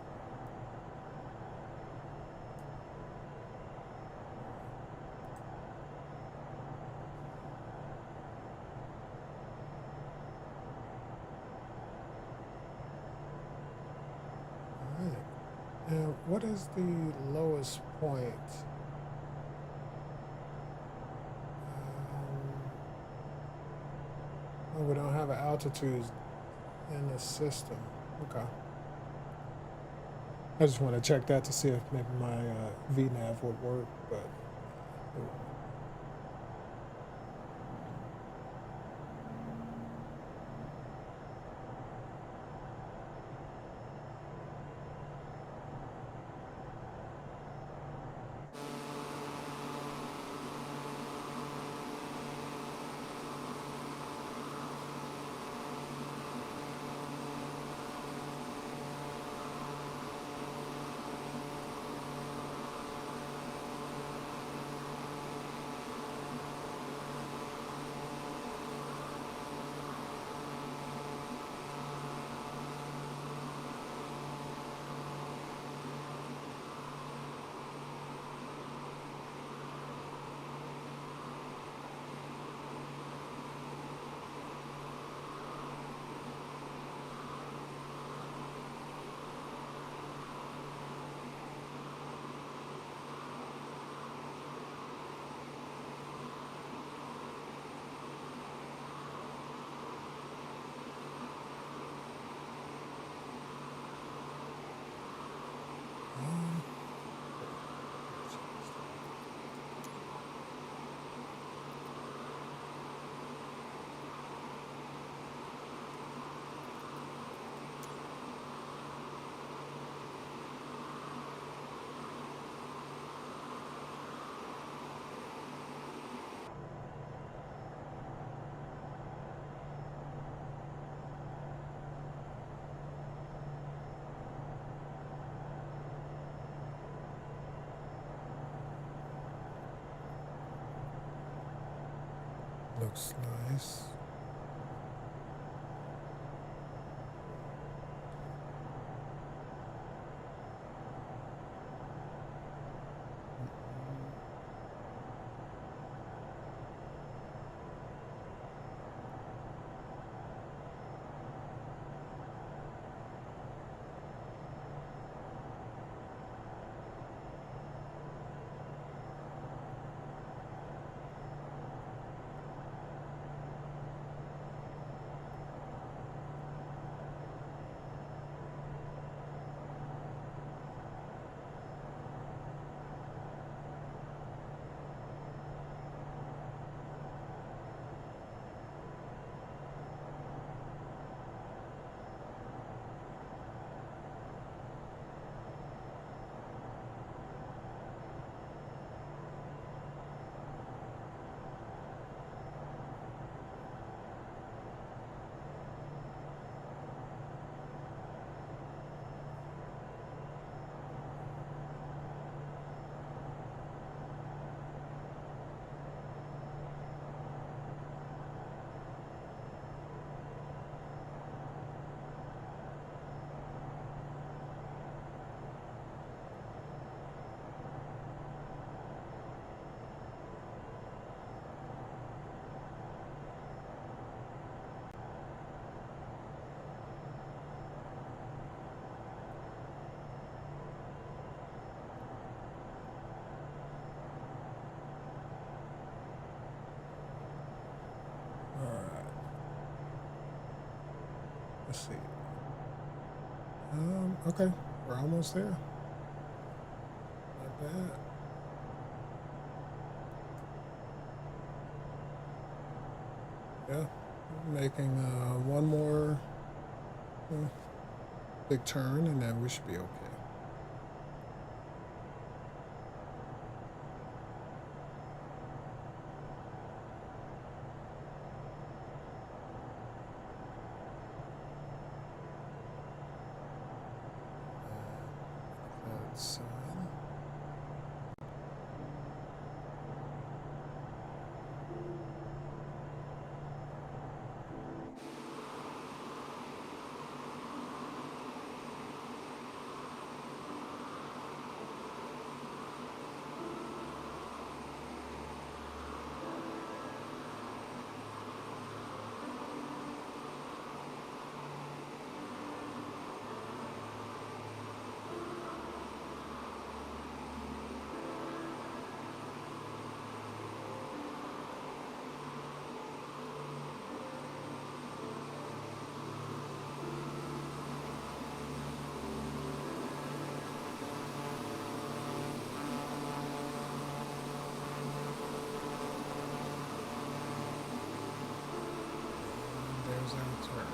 A: And what is the lowest point? Oh, we don't have an altitude in the system. Okay. I just want to check that to see if maybe my VNav would work, but it won't. Looks nice. Let's see. Okay, we're almost there. Not bad. Yeah, making one more big turn, and then we should be okay. That's there's our turn.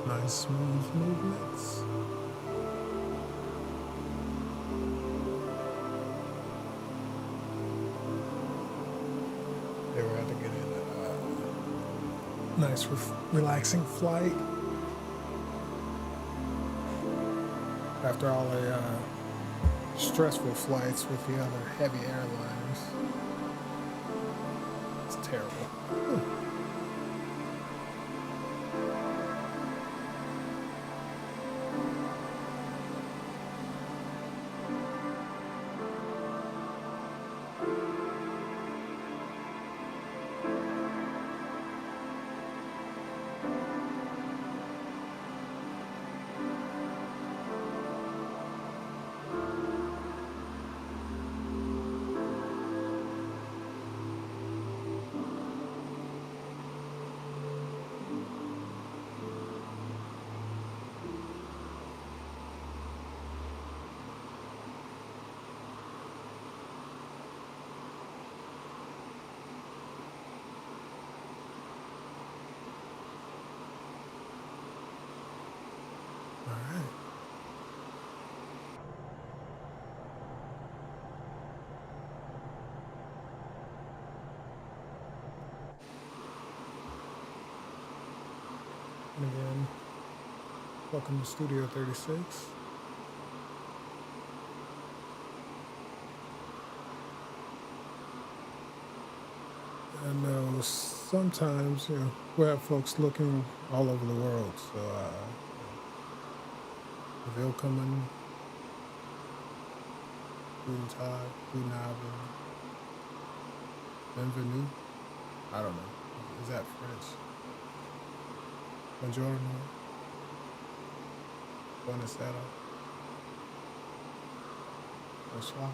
A: Nice smooth movements. They were able to get in a nice relaxing flight after all the stressful flights with the other heavy airliners. It's terrible. And again, welcome to Studio 36. I know sometimes, we have folks looking all over the world, so willkommen, guten Tag, guten Abend, bienvenue. I don't know. Is that French? Buongiorno. Buonasera. Bonsoir.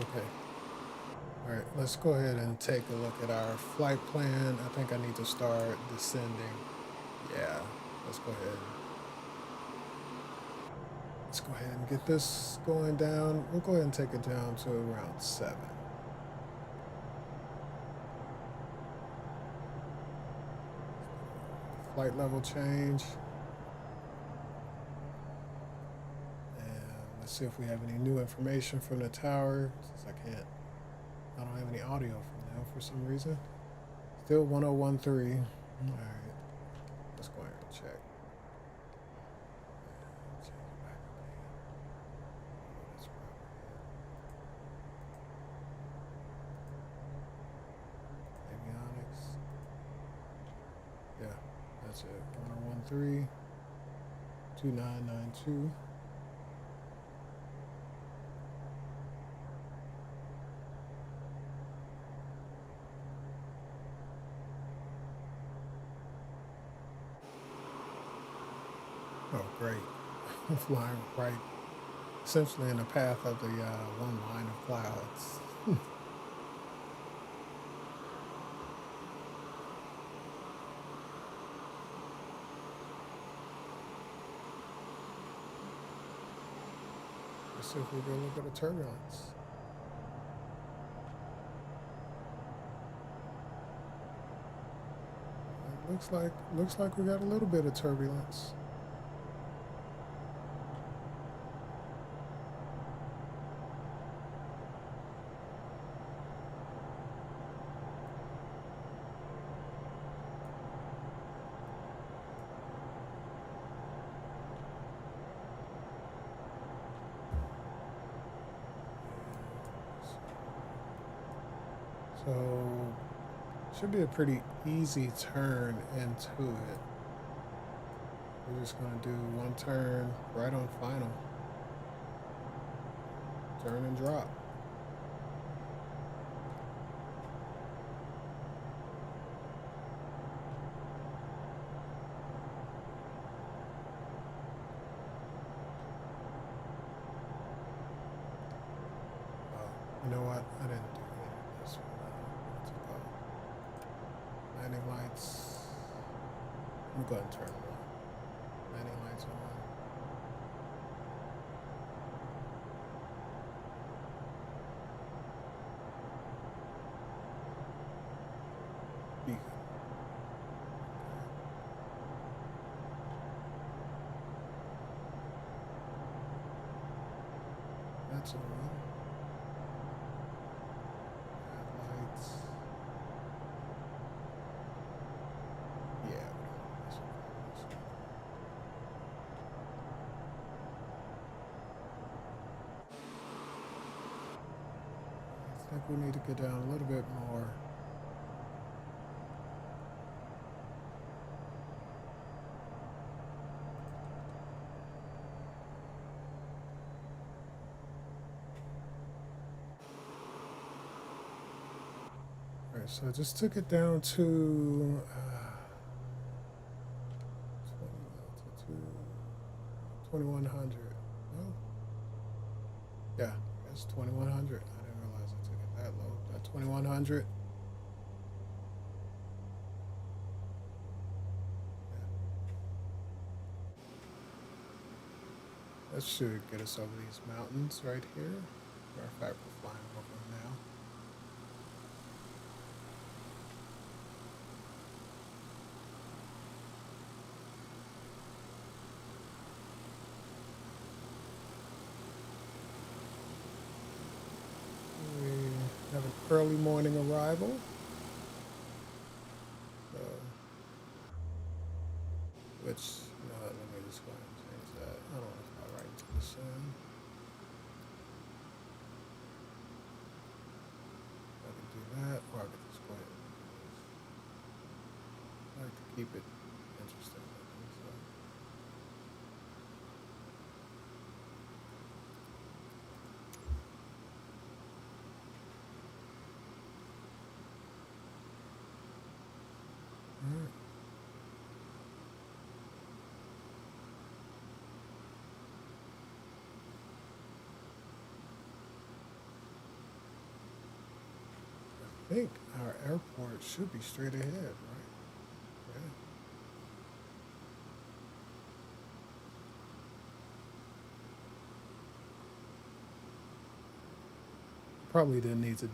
A: Okay. All right, let's go ahead and take a look at our flight plan. I think I need to start descending. Yeah, let's go ahead. Let's go ahead and get this going down. We'll go ahead and take it down to around 7. Flight level change. And let's see if we have any new information from the tower. Since I don't have any audio from them for some reason. Still 1013. All right, let's go ahead and check. Avionics. Yeah, that's it. 1013 2992. Oh, great. I'm flying right, essentially in the path of the one line of clouds. Let's see if we get a little bit of turbulence. It looks like we got a little bit of turbulence. So should be a pretty easy turn into it. We're just gonna do one turn right on final. Turn and drop. You know what? I didn't do any of this one. What's it called? Landing lights. I'm going to turn them on. Landing lights on. Beacon. That's on. Lights. Yeah, we don't want this one. I think we need to get down a little bit more. All right, so I just took it down to 2100. No? Yeah, that's 2100. I didn't realize I took it that low. That's 2100. That should get us over these mountains right here. Matter of fact, we're flying over them now. We have an early morning arrival. Which, let me just go ahead and change that. I don't want to fly right into the sun. I can do that, or I can just go ahead and do this. I like to keep it interesting. So. All right. think our airport should be straight ahead, right? Yeah. Probably didn't need to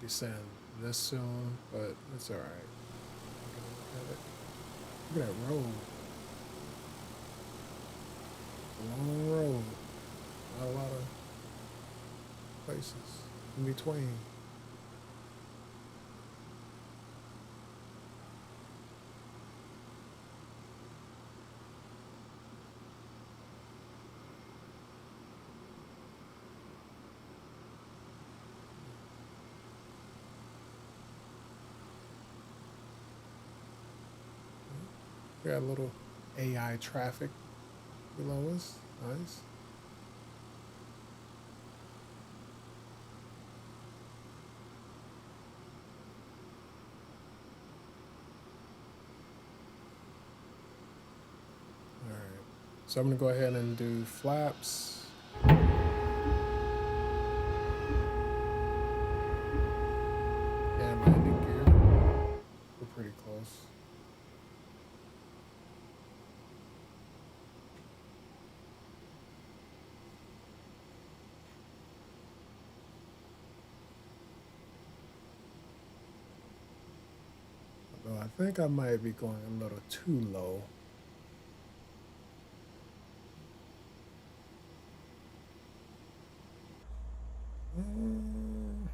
A: descend this soon, but it's all right. Look at that road. A long road. Not a lot of places in between. We got a little AI traffic below us. Nice. All right. So I'm going to go ahead and do flaps. And landing gear. We're pretty close. Although I think I might be going a little too low. Mm,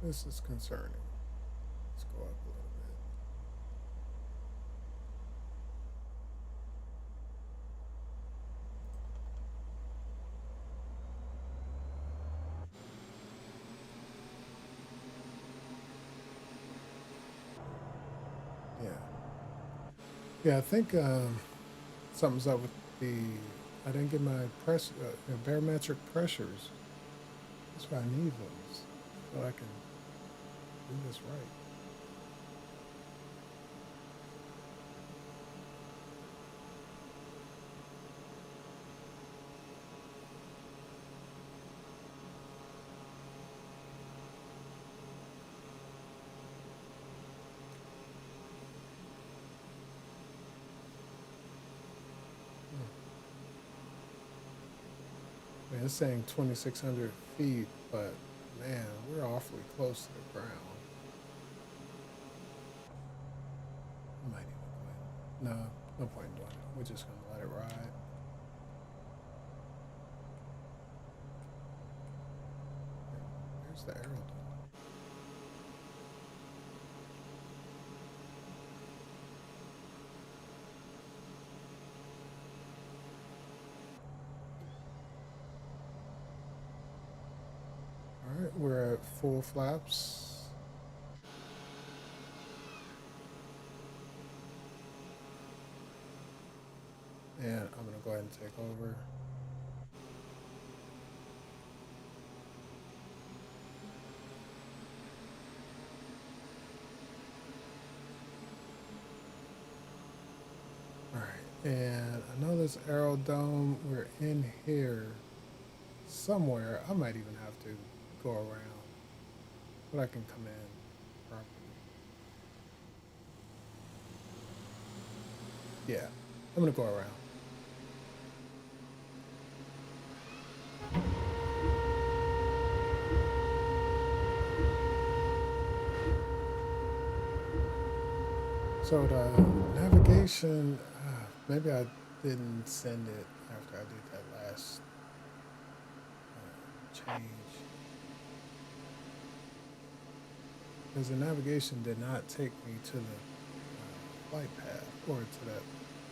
A: this is concerning. Let's go up a little bit. Yeah. Yeah, I think something's up with the. I didn't get my barometric pressures. That's why I need those so I can do this right. Man, it's saying 2,600 feet, but man, we're awfully close to the ground. I might even go ahead. No, no point in doing it. We're just gonna let it ride. There's the arrow. All right, we're at full flaps. And I'm gonna go ahead and take over. All right, and I know this aerodrome. We're in here somewhere. I might even have to go around, but I can come in properly. Yeah, I'm gonna go around. So the navigation, maybe I didn't send it after I did that last change. Because the navigation did not take me to the flight path or to that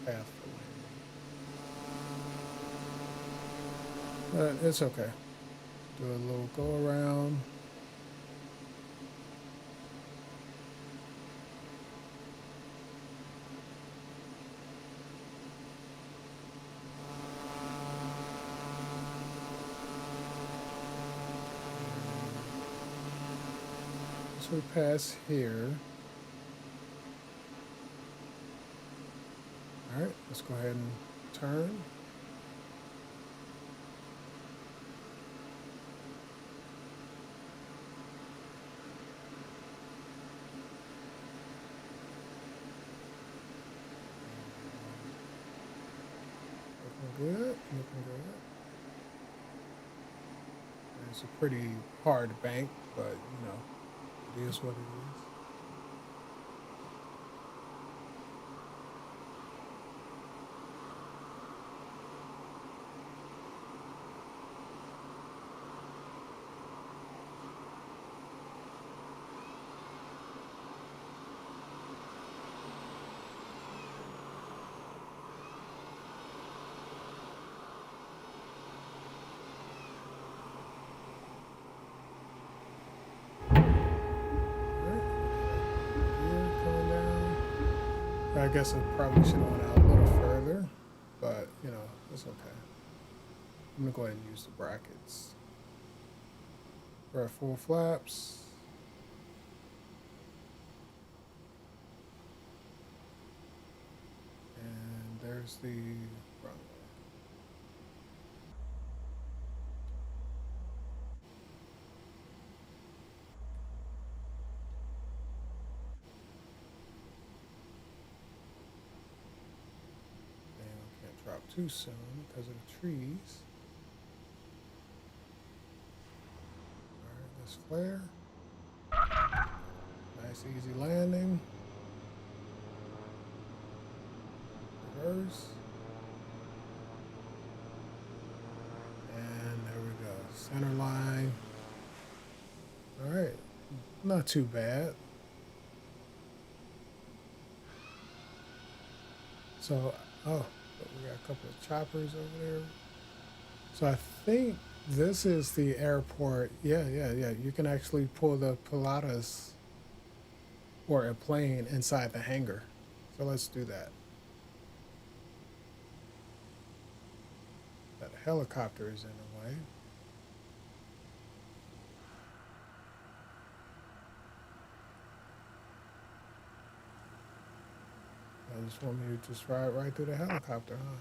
A: path for landing. But it's okay. Do a little go around. So we pass here. All right, let's go ahead and turn. looking good. It's a pretty hard bank, but you know, it is what it is. I guess it probably should have went out a little further, but you know, it's okay. I'm gonna go ahead and use the brackets. We're at full flaps. And there's the runway. And we can't drop too soon because of the trees. Alright, let's flare. Nice easy landing. Reverse. And there we go. Center line. Alright. Not too bad. So, oh, we got a couple of choppers over there. So I think this is the airport. Yeah. You can actually pull the Pilatus or a plane inside the hangar. So let's do that. That helicopter is in the way. I just want me to just ride right through the helicopter, huh?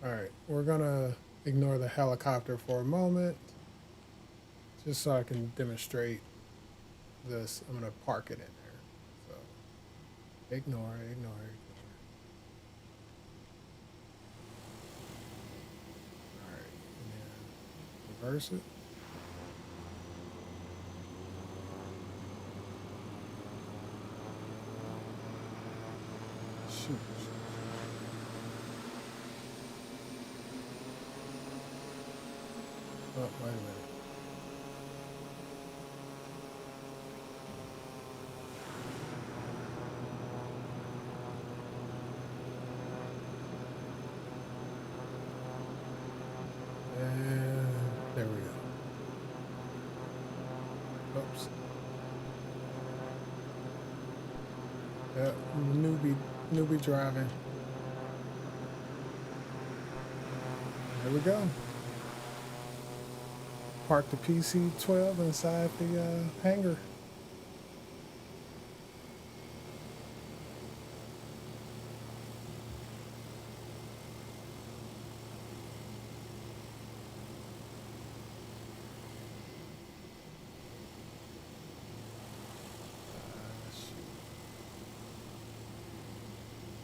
A: All right, we're gonna ignore the helicopter for a moment, just so I can demonstrate this. I'm gonna park it in there. So ignore. All right, and then reverse it. Shoot. Oh, wait a minute. And there we go. Oops. Yeah, newbie driving. There we go. Park the PC-12 inside the hangar. Shoot.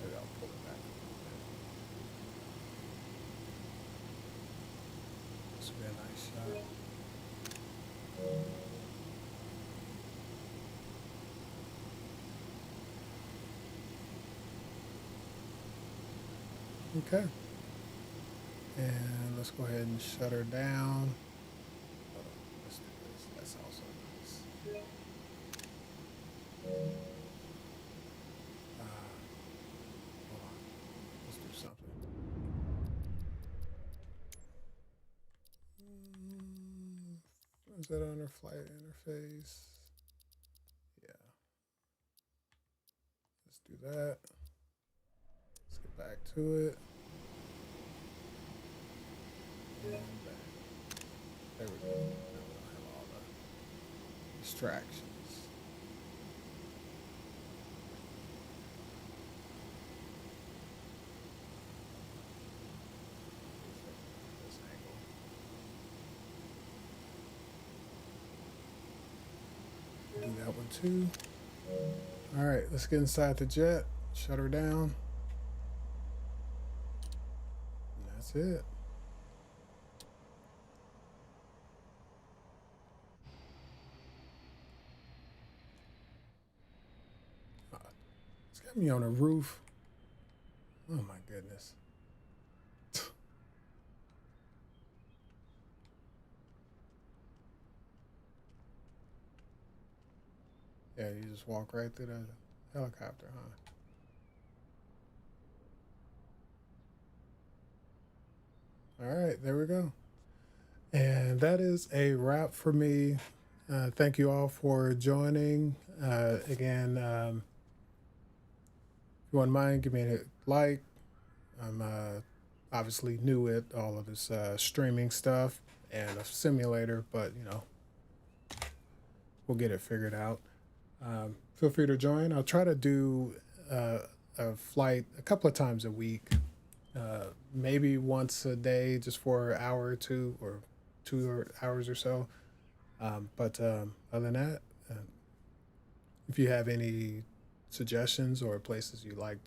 A: Maybe I'll pull it back a little bit. This would be a nice shot. Okay. And let's go ahead and shut her down. Oh, let's do this. That's also nice. Hold on. Let's do something. Is that on her flight interface? Yeah. Let's do that. Let's get back to it. And back. There we go. Now we don't have all the distractions. This angle. Do that one too. All right, let's get inside the jet. Shut her down. And that's it. It's got me on a roof. Oh my goodness. Yeah, you just walk right through the helicopter, huh? All right, there we go. And that is a wrap for me. Thank you all for joining. Again, if you wouldn't mind, give me a like. I'm obviously new at all of this streaming stuff and a simulator, but we'll get it figured out. Feel free to join. I'll try to do a flight a couple of times a week, maybe once a day, just for an hour or two, or 2 hours or so. But other than that, if you have any suggestions or places you'd like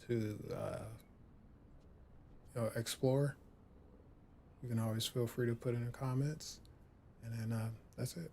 A: to explore, you can always feel free to put in the comments. And then that's it.